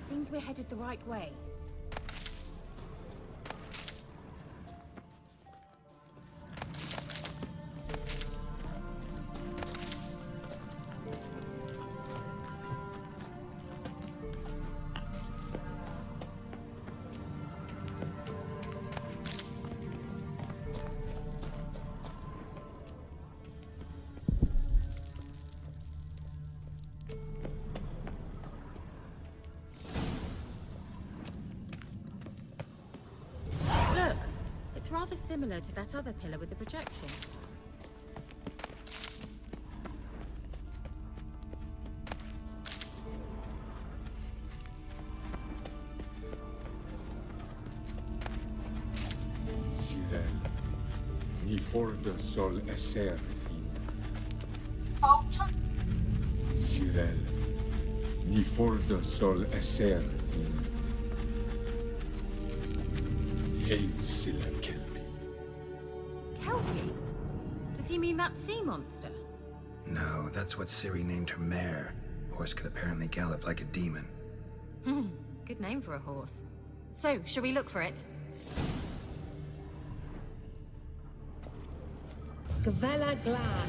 Speaker 8: Seems we're headed the right way. It's rather similar to that other pillar with the projection.
Speaker 11: Cyril, ni forte sol esser Cyril, ni forte sol esser Kelpie.
Speaker 8: Kelpie? Does he mean that sea monster?
Speaker 6: No, that's what Ciri named her mare. Horse could apparently gallop like a demon.
Speaker 8: Good name for a horse. So, shall we look for it? Gavella Glan.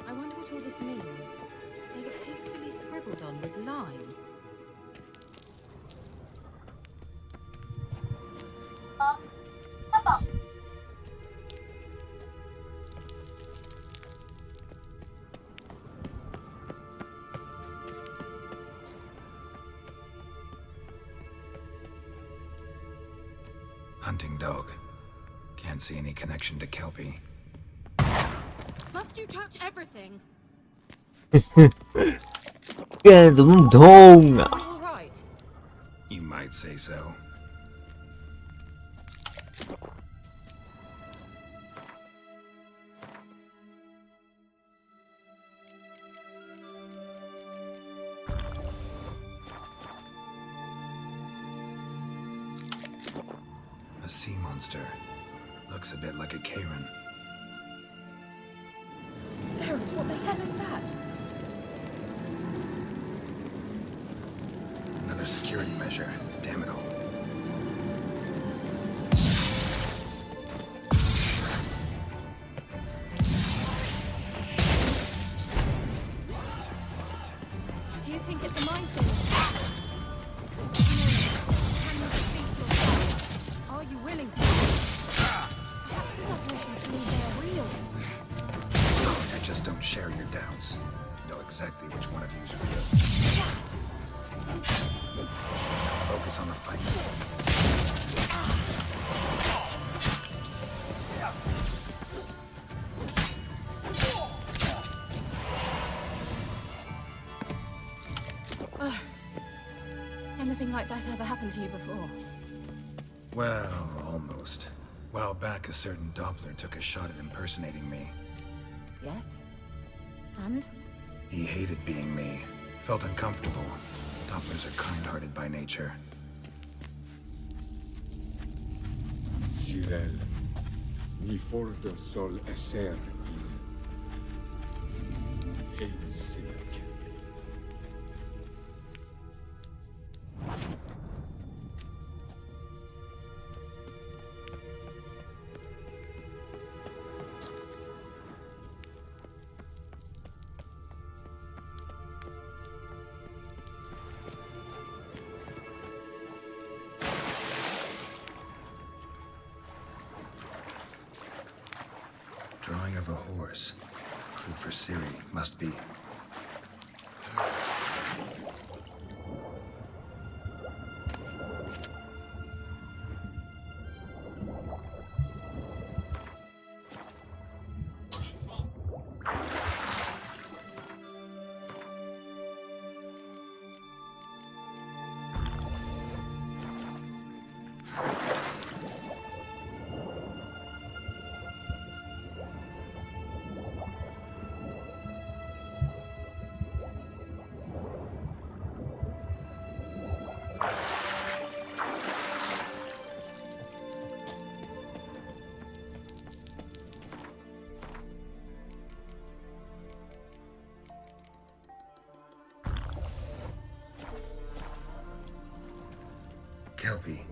Speaker 8: I wonder what all this means. They look hastily scribbled on with lime.
Speaker 6: Hunting dog. Can't see any connection to Kelpie.
Speaker 8: Must you touch everything?
Speaker 1: 干怎么那么痛啊？
Speaker 8: All right.
Speaker 6: You might say so. A sea monster. Looks a bit like a Karen.
Speaker 10: Barrett, what the hell is that?
Speaker 6: Another security measure. Damn it all.
Speaker 8: Do you think it's a mind thing? Can you defeat yourself? Are you willing to? Perhaps this operation proves they're real.
Speaker 6: I just don't share your doubts. Know exactly which one of you's real. Now focus on the fight.
Speaker 8: Anything like that ever happened to you before?
Speaker 6: Well, almost. While back, a certain Doppler took a shot at impersonating me.
Speaker 8: Yes. And?
Speaker 6: He hated being me. Felt uncomfortable. Dopplers are kind-hearted by nature.
Speaker 11: Cyril, ni for de sol esser in Einsinek.
Speaker 6: Drawing of a horse. Clue for Siri. Must be. Kelpie.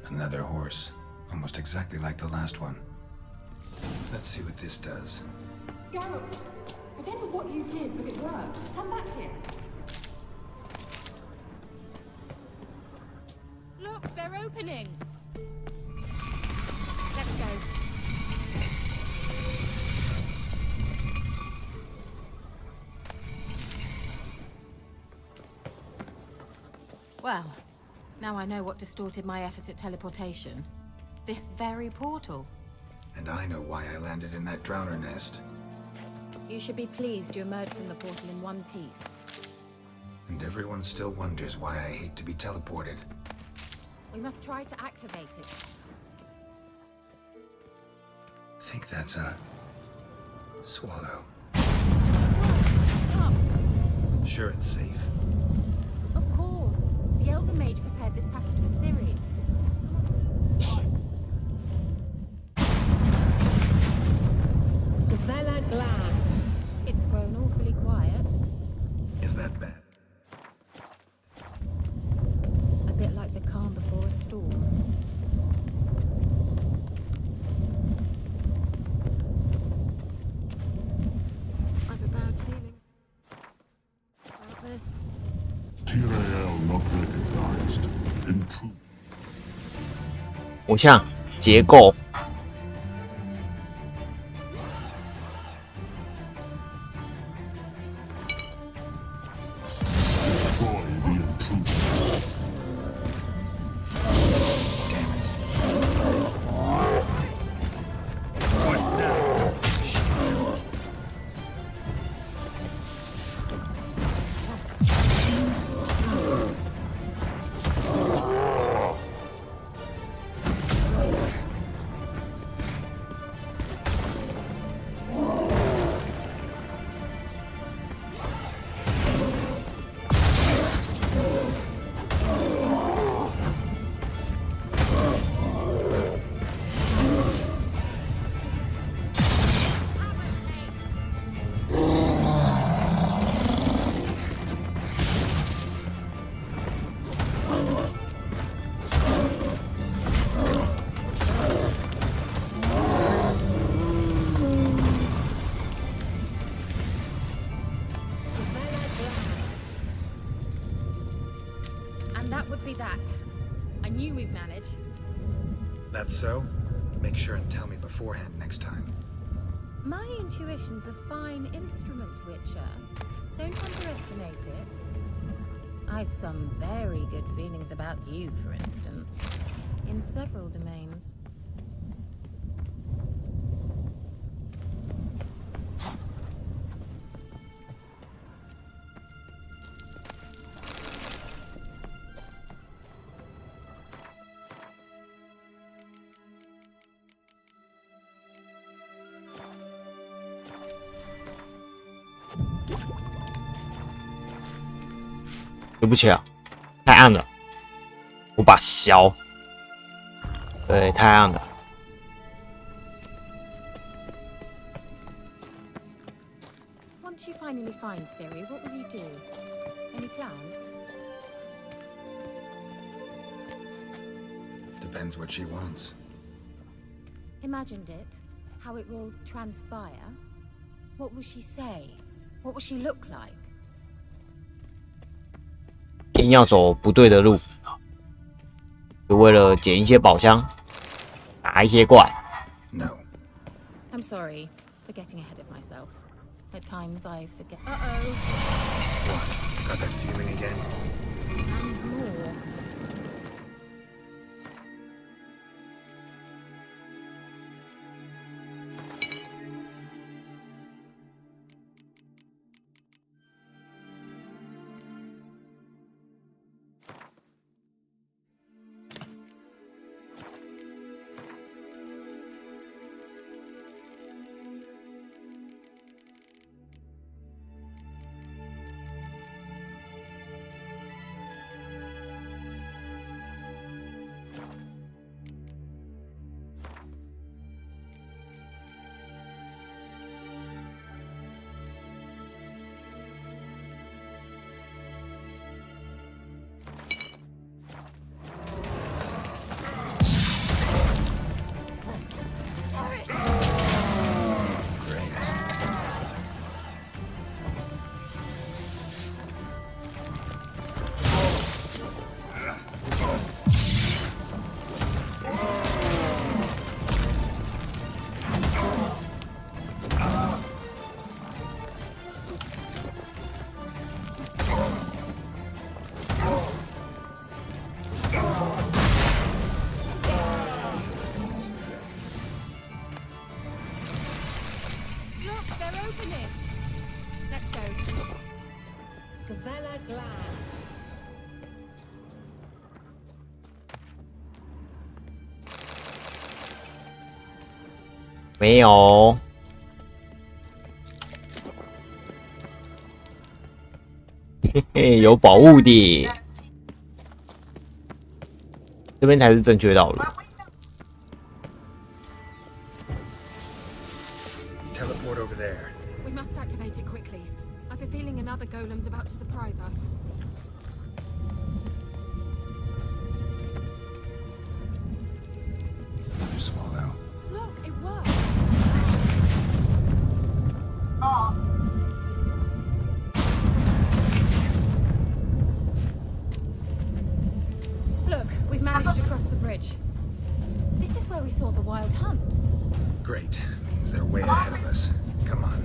Speaker 6: Another horse. Almost exactly like the last one. Let's see what this does.
Speaker 10: Garrett, I don't know what you did, but it worked. Come back here.
Speaker 8: Look, they're opening. Let's go. Well, now I know what distorted my effort at teleportation. This very portal.
Speaker 6: And I know why I landed in that drowner nest.
Speaker 8: You should be pleased you emerged from the portal in one piece.
Speaker 6: And everyone still wonders why I hate to be teleported.
Speaker 8: We must try to activate it.
Speaker 6: Think that's a... swallow.
Speaker 8: Come.
Speaker 6: Sure it's safe.
Speaker 8: Of course. The Elven Mage prepared this passage for Ciri. Gavella Glan. It's grown awfully quiet.
Speaker 6: Is that bad?
Speaker 8: A bit like the calm before a storm. I've a bad feeling about this.
Speaker 11: Tyrael not recognized. Intrude.
Speaker 1: 偶像结构。
Speaker 11: Destroy the intruder.
Speaker 8: And that would be that. I knew we'd manage.
Speaker 6: That's so? Make sure and tell me beforehand next time.
Speaker 8: My intuition's a fine instrument, Witcher. Don't underestimate it. I've some very good feelings about you, for instance. In several domains.
Speaker 1: 对不起啊，太暗了，我把消。对，太暗了。
Speaker 8: Once you finally find Ciri, what will you do? Any plans?
Speaker 6: Depends what she wants.
Speaker 8: Imagined it, how it will transpire. What will she say? What will she look like?
Speaker 1: 硬要走不对的路，就为了捡一些宝箱，打一些怪。
Speaker 6: No.
Speaker 8: I'm sorry for getting ahead of myself. At times I forget. Uh-oh.
Speaker 6: What? Got that feeling again?
Speaker 8: And more. Let's go. Gavella Glan.
Speaker 1: 没有。嘿嘿，有宝物的。这边才是正确道路。
Speaker 6: Teleport over there.
Speaker 8: We must activate it quickly. I have a feeling another golem's about to surprise us.
Speaker 6: Another swallow.
Speaker 8: Look, it worked. Look, we've managed to cross the bridge. This is where we saw the wild hunt.
Speaker 6: Great. Means they're way ahead of us. Come on.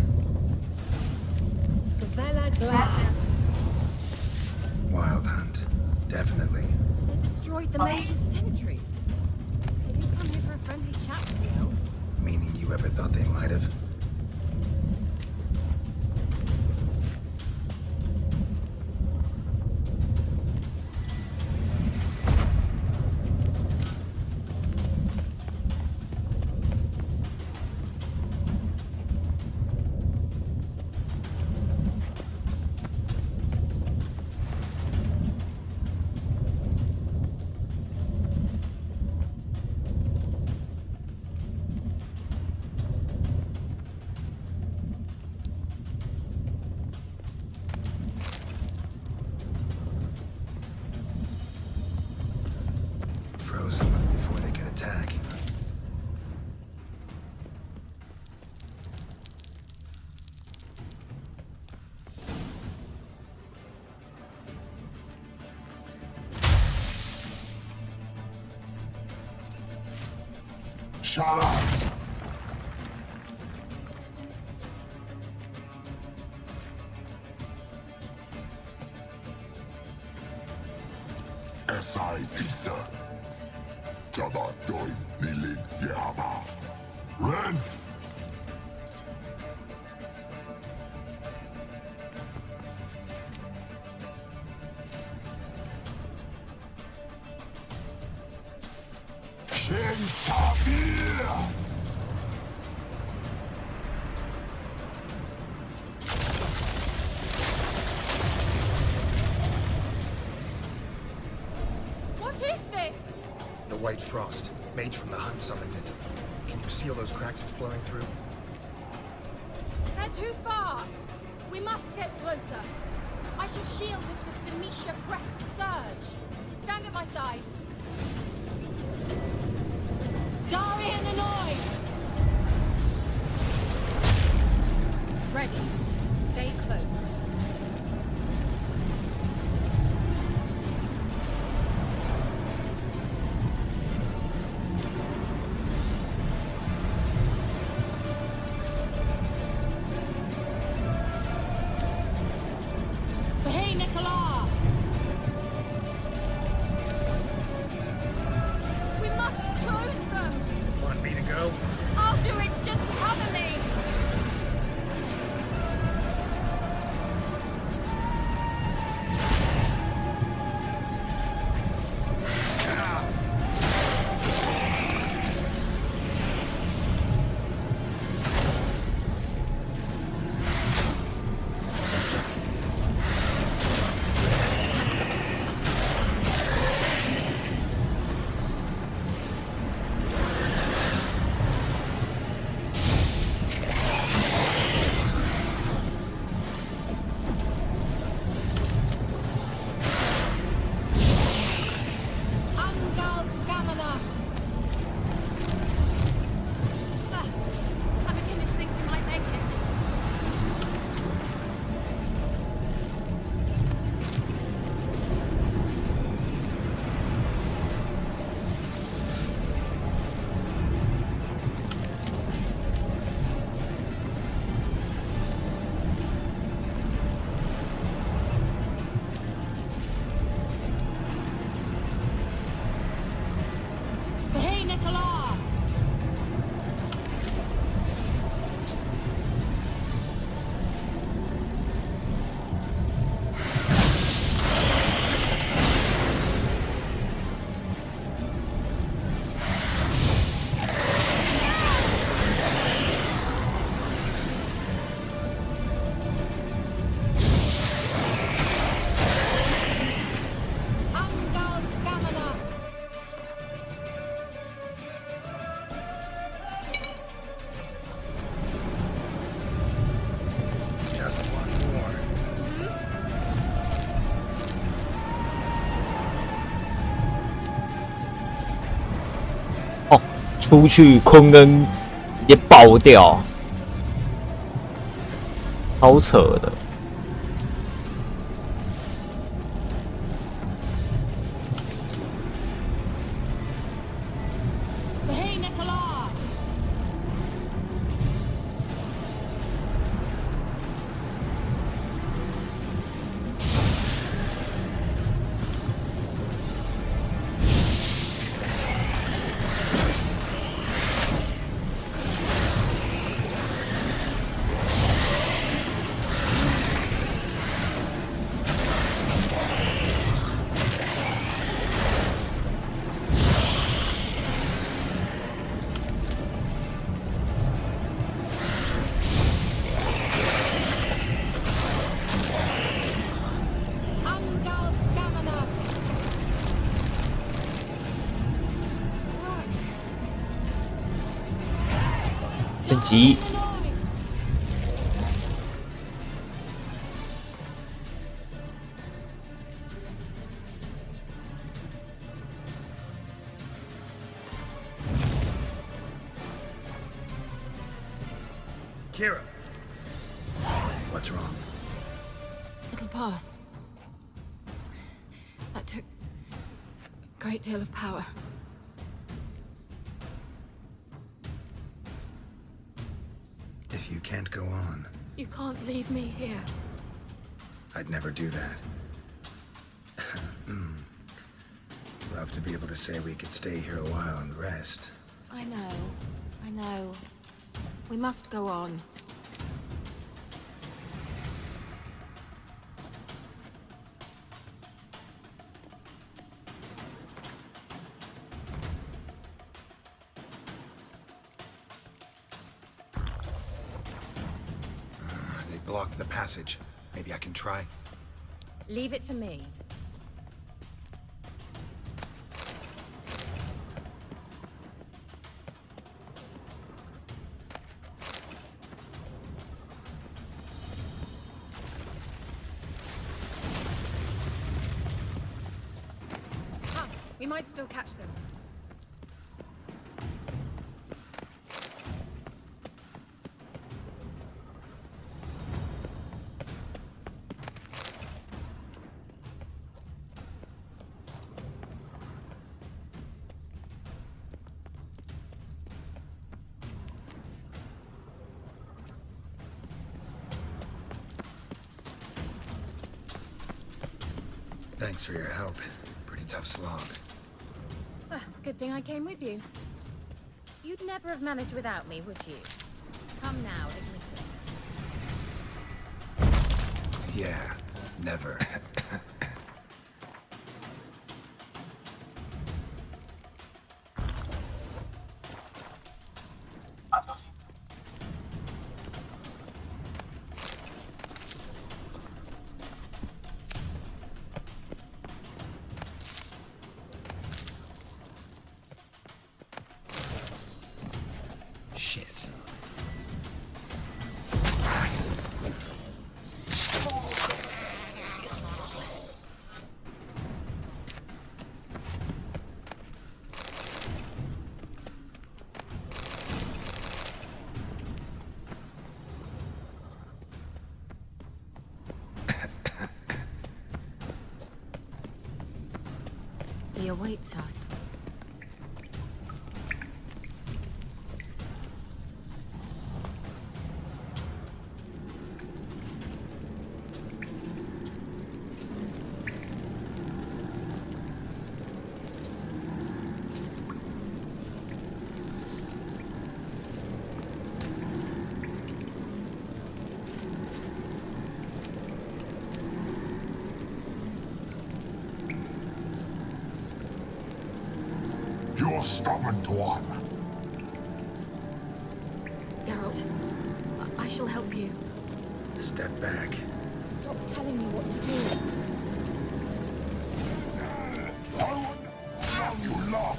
Speaker 6: Wild hunt. Definitely.
Speaker 8: They destroyed the mage's sentries. They didn't come here for a friendly chat with the elf.
Speaker 6: Meaning you ever thought they might have? Froze them before they could attack.
Speaker 5: Shut up! SI Isa. Java Doin Nilin Yama. Ren! Shentabir!
Speaker 8: What is this?
Speaker 6: The White Frost. Mage from the hunt summoned it. Can you seal those cracks it's blowing through?
Speaker 8: They're too far. We must get closer. I shall shield us with Demetia Crest's Surge. Stand at my side. Darian Annoy! Ready. Stay close. Hey, Nicola! We must close them!
Speaker 6: Want me to go?
Speaker 8: I'll do it, just cover me!
Speaker 1: 出去，坤根直接爆掉，超扯的。升级。
Speaker 6: Kira, what's wrong?
Speaker 10: It'll pass. That took a great deal of power.
Speaker 6: If you can't go on,
Speaker 10: You can't leave me here.
Speaker 6: I'd never do that. Love to be able to say we could stay here a while and rest.
Speaker 10: I know. We must go on.
Speaker 6: They blocked the passage. Maybe I can try.
Speaker 8: Leave it to me. Come, we might still catch them.
Speaker 6: Thanks for your help. Pretty tough slog.
Speaker 8: Good thing I came with you. You'd never have managed without me, would you? Come now, admit it.
Speaker 6: Yeah, never. Shit.
Speaker 10: He awaits us.
Speaker 5: You're stubborn one.
Speaker 10: Geralt, I shall help you.
Speaker 6: Step back.
Speaker 10: Stop telling me what to do.
Speaker 5: Now you love.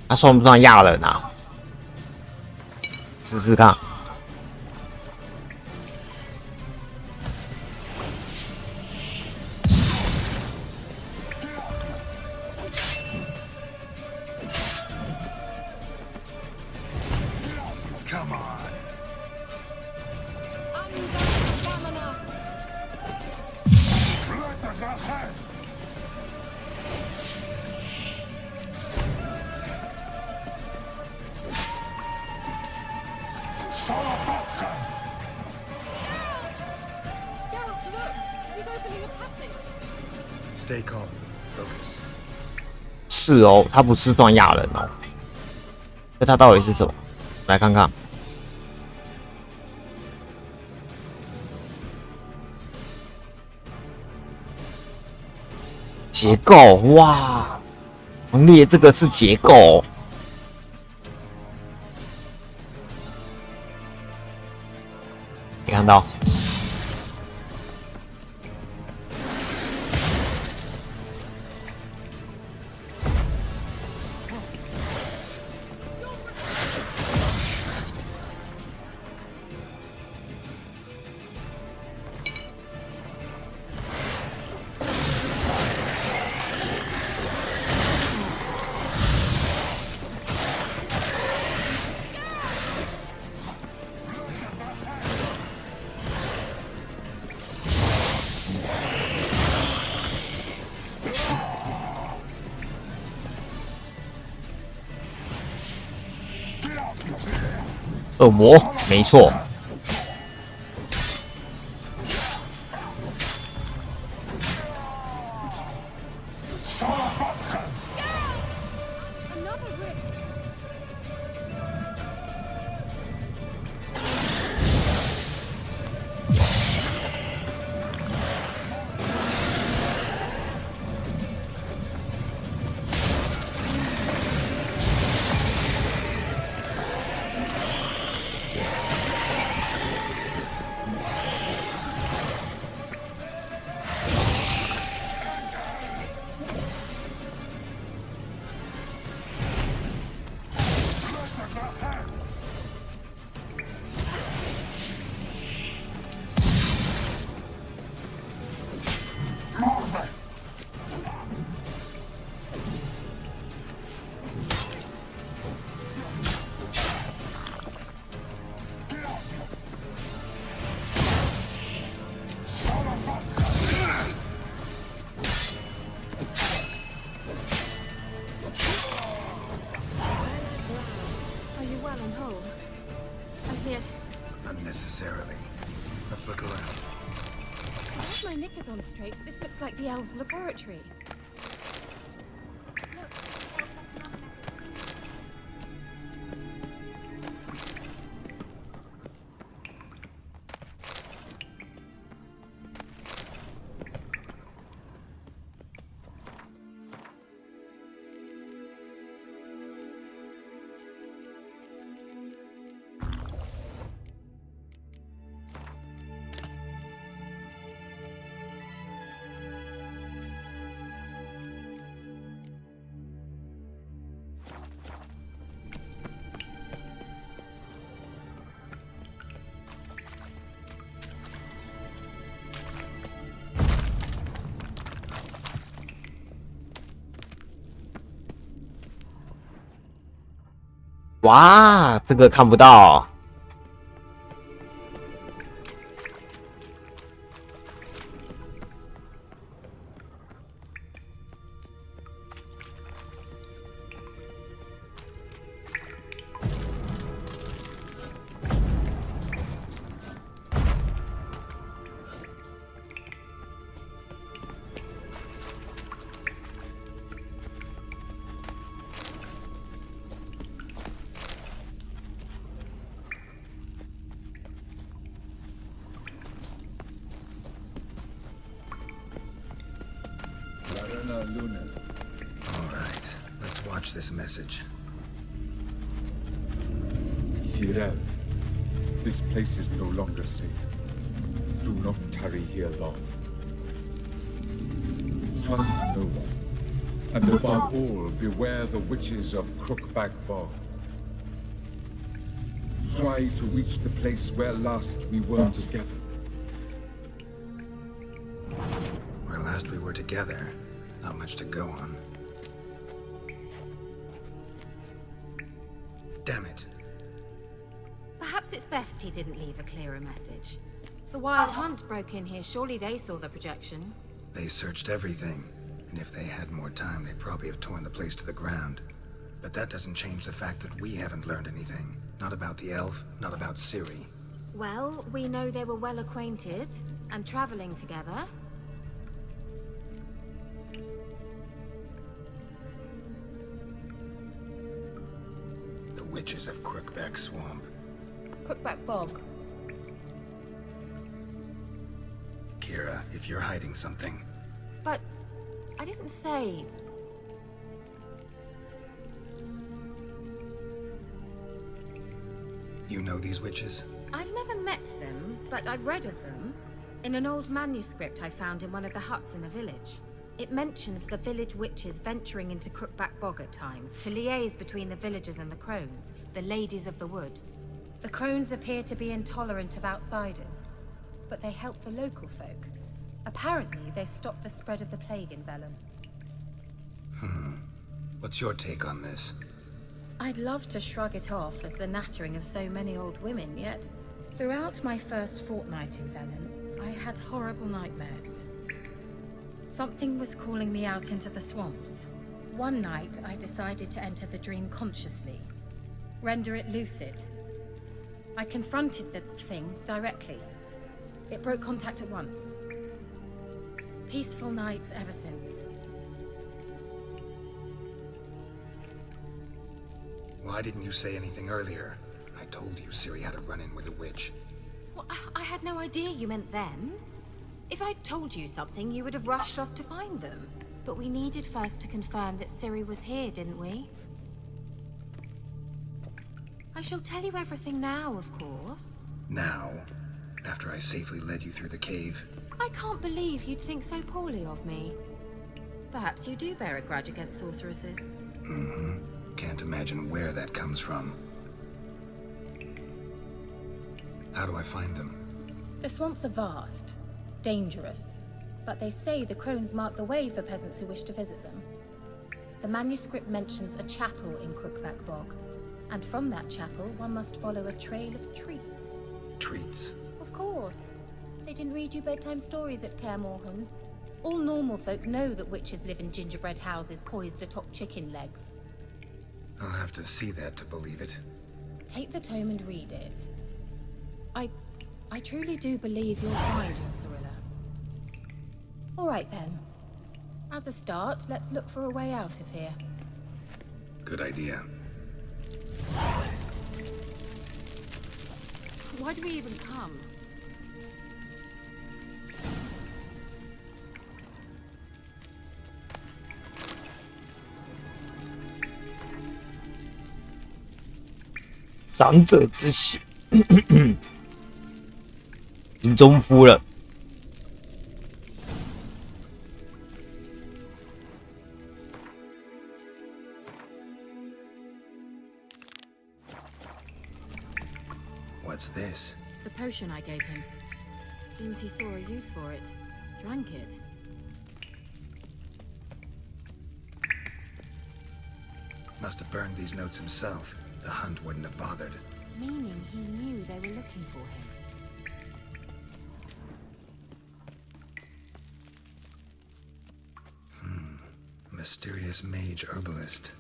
Speaker 1: 他算不算亚人啊？试试看。
Speaker 6: Stay calm. Focus.
Speaker 1: 是哦，他不是算亚人哦。那他到底是什么？来看看。结构哇，强烈这个是结构。你看到？恶魔，没错。
Speaker 6: Unnecessarily. Let's look around.
Speaker 8: If my knickers on straight, this looks like the elves' laboratory.
Speaker 1: 哇，这个看不到。
Speaker 6: Alright, let's watch this message.
Speaker 11: Cyril, this place is no longer safe. Do not tarry here long. Trust no one. And above all, beware the witches of Crookback Bog. Try to reach the place where last we were together.
Speaker 6: Where last we were together, not much to go on. Damn it.
Speaker 10: Perhaps it's best he didn't leave a clearer message. The Wild Hunt broke in here. Surely they saw the projection.
Speaker 6: They searched everything, and if they had more time, they'd probably have torn the place to the ground. But that doesn't change the fact that we haven't learned anything. Not about the elf, not about Ciri.
Speaker 10: Well, we know they were well acquainted and traveling together.
Speaker 6: witches of Crookback Swamp.
Speaker 8: Crookback Bog.
Speaker 6: Kira, if you're hiding something...
Speaker 8: But I didn't say...
Speaker 6: You know these witches?
Speaker 8: I've never met them, but I've read of them. In an old manuscript I found in one of the huts in the village. It mentions the village witches venturing into Crookback Bog at times to liaise between the villagers and the crones, the ladies of the wood. The crones appear to be intolerant of outsiders, but they help the local folk. Apparently, they stopped the spread of the plague in Vellum.
Speaker 6: What's your take on this?
Speaker 8: I'd love to shrug it off as the nattering of so many old women, yet throughout my first fortnight in Vellum, I had horrible nightmares. Something was calling me out into the swamps. One night, I decided to enter the dream consciously, render it lucid. I confronted the thing directly. It broke contact at once. Peaceful nights ever since.
Speaker 6: Why didn't you say anything earlier? I told you Ciri had a run-in with a witch.
Speaker 8: Well, I had no idea you meant then. If I'd told you something, you would have rushed off to find them. But we needed first to confirm that Ciri was here, didn't we? I shall tell you everything now, of course.
Speaker 6: Now? After I safely led you through the cave?
Speaker 8: I can't believe you'd think so poorly of me. Perhaps you do bear a grudge against sorceresses.
Speaker 6: Can't imagine where that comes from. How do I find them?
Speaker 8: The swamps are vast, dangerous, but they say the crones mark the way for peasants who wish to visit them. The manuscript mentions a chapel in Crookback Bog, and from that chapel one must follow a trail of treats.
Speaker 6: Treats?
Speaker 8: Of course. They didn't read you bedtime stories at Kaer Morhen. All normal folk know that witches live in gingerbread houses poised atop chicken legs.
Speaker 6: I'll have to see that to believe it.
Speaker 8: Take the tome and read it. I truly do believe you'll find your Cirilla. All right then. As a start, let's look for a way out of here.
Speaker 6: Good idea.
Speaker 8: Why do we even come?
Speaker 1: 长者之血，临终夫了。
Speaker 6: What's this?
Speaker 8: The potion I gave him. Seems he saw a use for it. Drank it.
Speaker 6: Must have burned these notes himself. The hunt wouldn't have bothered.
Speaker 8: Meaning he knew they were looking for him.
Speaker 6: Mysterious mage herbalist.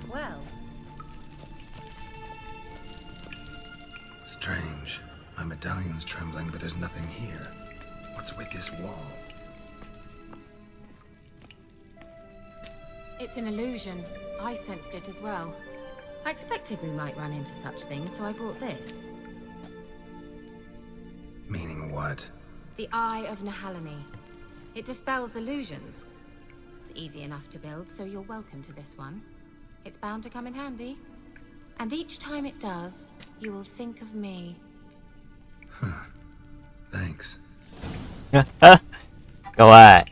Speaker 8: Well.
Speaker 6: Strange. My medallion's trembling, but there's nothing here. What's with this wall?
Speaker 8: It's an illusion. I sensed it as well. I expected we might run into such things, so I brought this.
Speaker 6: Meaning what?
Speaker 8: The Eye of Nahalani. It dispels illusions. It's easy enough to build, so you're welcome to this one. It's bound to come in handy. And each time it does, you will think of me.
Speaker 6: Thanks.
Speaker 1: 各位，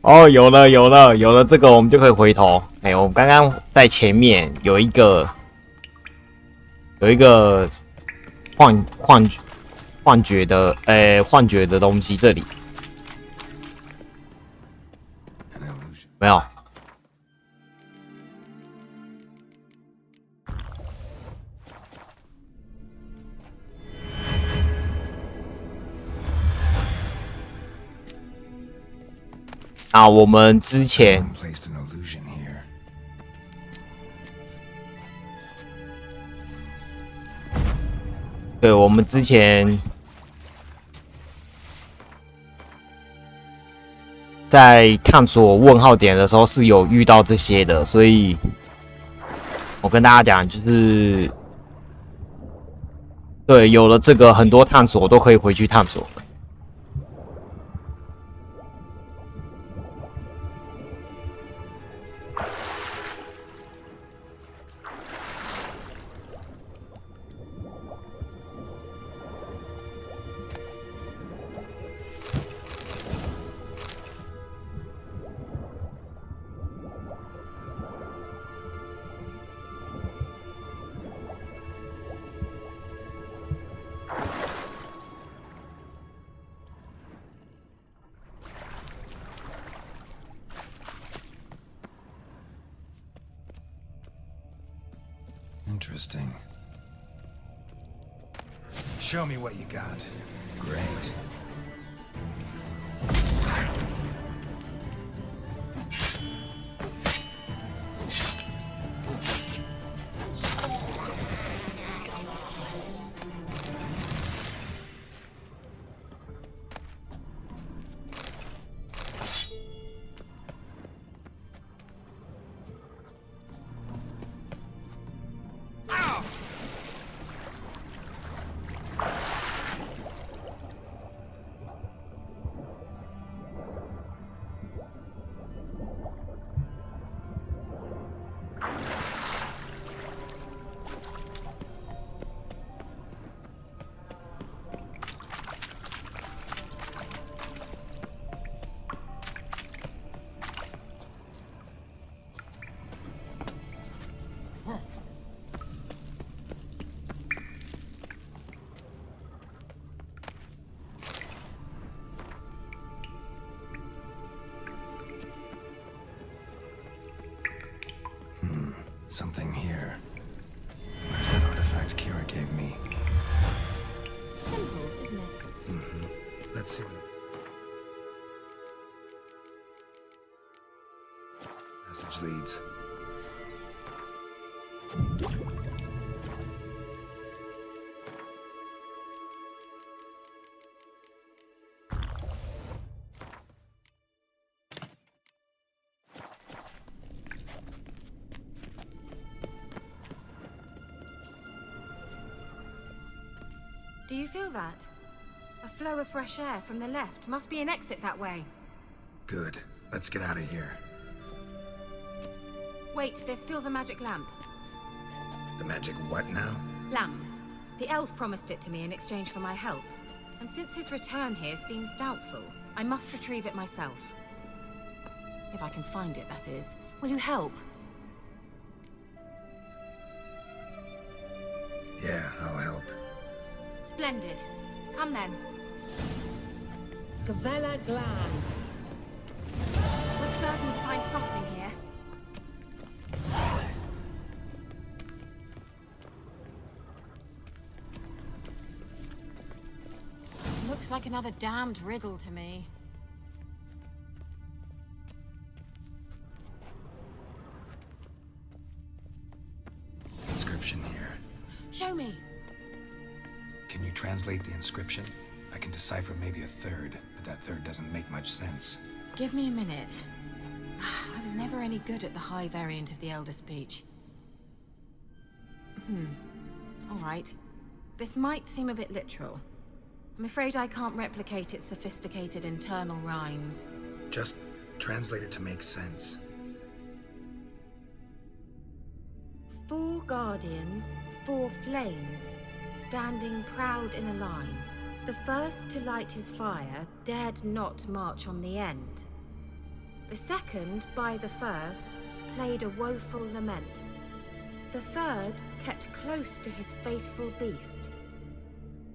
Speaker 1: 哦，有了，这个我们就可以回头。我们刚刚在前面有一个幻觉的东西，这里没有。啊，我们之前对，我们之前在探索问号点的时候是有遇到这些的，所以我跟大家讲，就是对，有了这个，很多探索都可以回去探索。
Speaker 6: Interesting. Show me what you got. Great. Something here. Where's that artifact Kira gave me?
Speaker 10: Simple, isn't it?
Speaker 6: Mm-hmm. Let's see what the message leads.
Speaker 10: Do you feel that? A flow of fresh air from the left. Must be an exit that way.
Speaker 6: Good. Let's get out of here.
Speaker 10: Wait, there's still the magic lamp.
Speaker 6: The magic what now?
Speaker 10: Lamp. The elf promised it to me in exchange for my help. And since his return here seems doubtful, I must retrieve it myself. If I can find it, that is. Will you help?
Speaker 6: Yeah, I'll help.
Speaker 10: Splendid. Come then.
Speaker 8: Gavella Glan.
Speaker 10: We're certain to find something here. Looks like another damned riddle to me.
Speaker 6: Inscription here.
Speaker 10: Show me.
Speaker 6: Can you translate the inscription? I can decipher maybe a third, but that third doesn't make much sense.
Speaker 10: Give me a minute. I was never any good at the high variant of the Elder speech. All right. This might seem a bit literal. I'm afraid I can't replicate its sophisticated internal rhymes.
Speaker 6: Just translate it to make sense.
Speaker 10: 4 guardians, 4 flames, standing proud in a line.
Speaker 8: The first to light his fire dared not march on the end. The second, by the first, played a woeful lament. The third kept close to his faithful beast.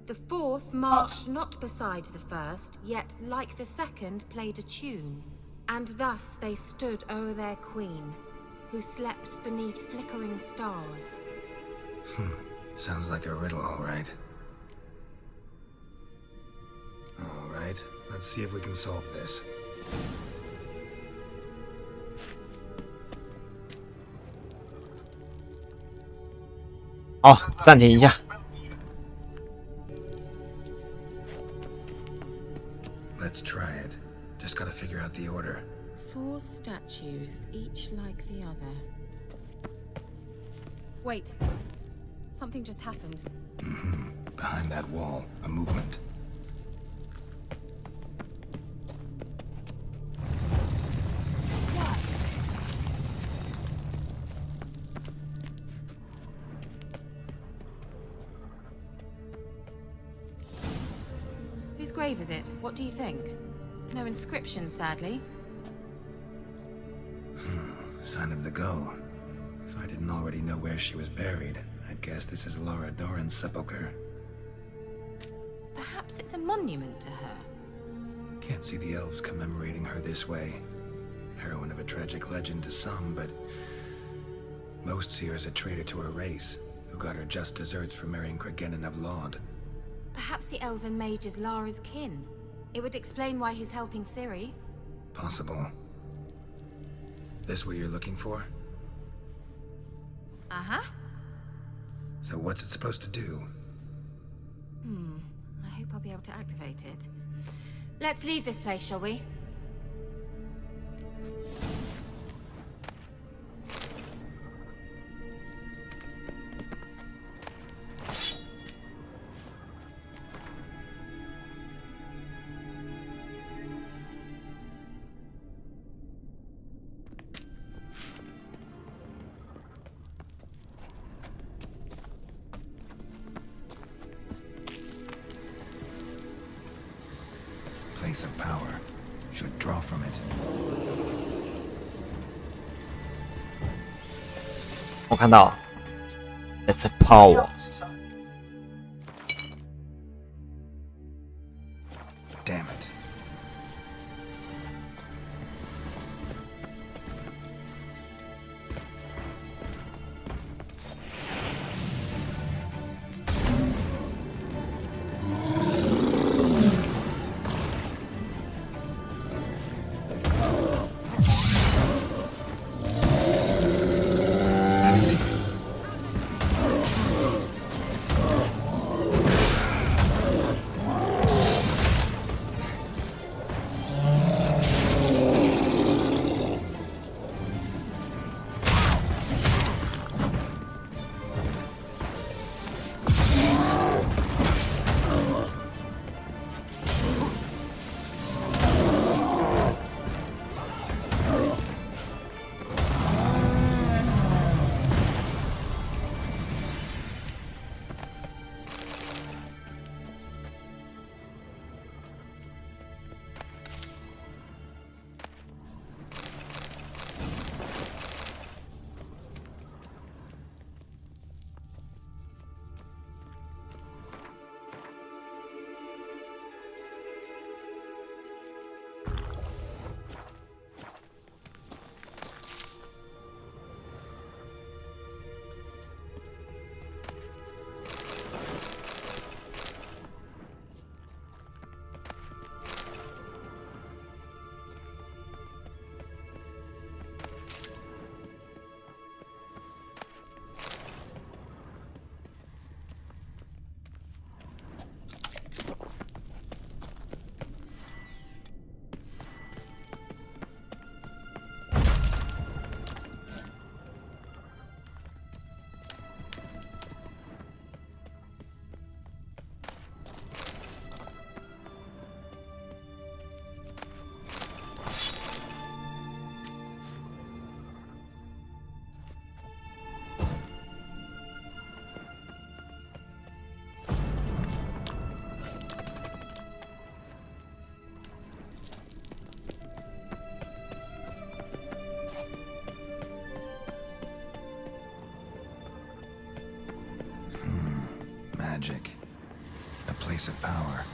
Speaker 8: The fourth marched not beside the first, yet like the second played a tune. And thus they stood o'er their queen, who slept beneath flickering stars.
Speaker 6: Sounds like a riddle, all right. All right, let's see if we can solve this.
Speaker 1: Oh, 暂停一下。
Speaker 6: Let's try it. Just gotta figure out the order.
Speaker 10: 4 statues, each like the other. Wait. Something just happened.
Speaker 6: Behind that wall, a movement.
Speaker 10: Whose grave is it? What do you think? No inscription, sadly.
Speaker 6: Sign of the gull. If I didn't already know where she was buried, I'd guess this is Laura Doran's sepulcher.
Speaker 10: Perhaps it's a monument to her.
Speaker 6: Can't see the elves commemorating her this way. Heroine of a tragic legend to some, but most see her as a traitor to her race, who got her just desserts for marrying Cregennan of Laud.
Speaker 10: Perhaps the elven mage is Lara's kin. It would explain why he's helping Ciri.
Speaker 6: Possible. This what you're looking for?
Speaker 10: Uh-huh.
Speaker 6: So what's it supposed to do?
Speaker 10: I hope I'll be able to activate it. Let's leave this place, shall we?
Speaker 6: Place of power. Should draw from it.
Speaker 1: 我看到 ，It's a power.
Speaker 6: Damn it. magic, a place of power.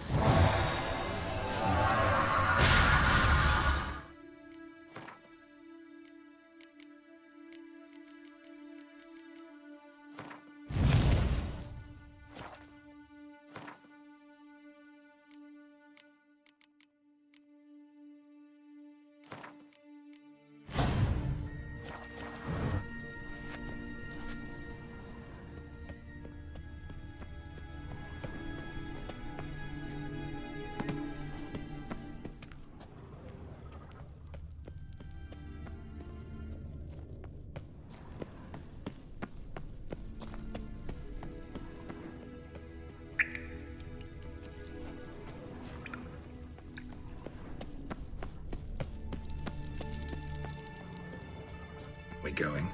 Speaker 6: We going?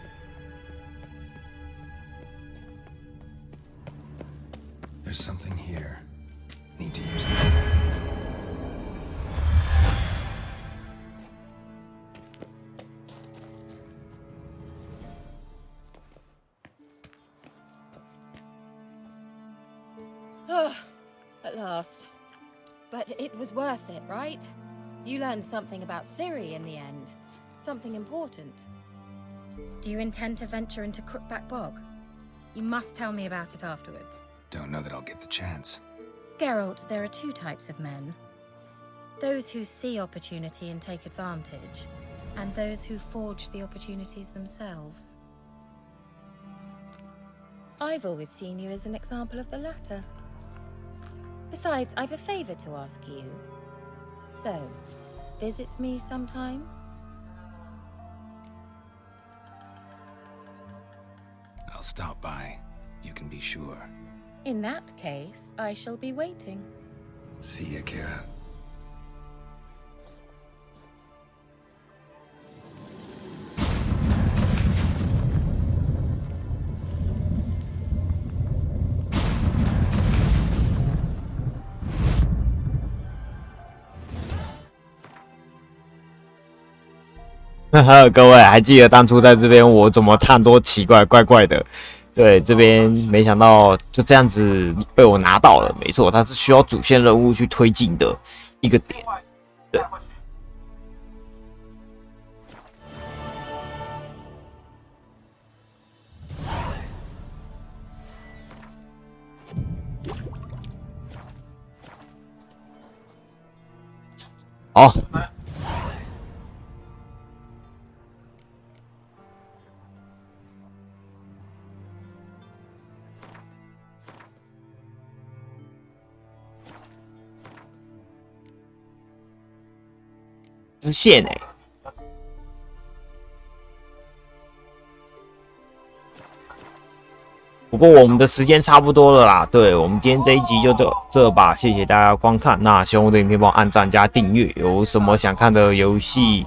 Speaker 6: There's something here. Need to use it.
Speaker 8: At last. But it was worth it, right? You learned something about Ciri in the end. Something important. Do you intend to venture into Crookback Bog? You must tell me about it afterwards.
Speaker 6: Don't know that I'll get the chance.
Speaker 8: Geralt, there are two types of men. Those who see opportunity and take advantage, and those who forge the opportunities themselves. I've always seen you as an example of the latter. Besides, I've a favor to ask you. So, visit me sometime?
Speaker 6: I'll stop by. You can be sure.
Speaker 8: In that case, I shall be waiting.
Speaker 6: See ya, Kira.
Speaker 1: 各位还记得当初在这边我怎么探多奇怪怪怪的？对，这边没想到就这样子被我拿到了。没错，它是需要主线任务去推进的一个点。对。好。支线欸，不过我们的时间差不多了啦。对，我们今天这一集就到这吧，谢谢大家观看。那喜欢我的影片，帮我按赞加订阅。有什么想看的游戏，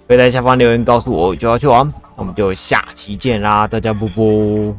Speaker 1: 可以在下方留言告诉我，就要去玩。我们就下期见啦，大家啵啵。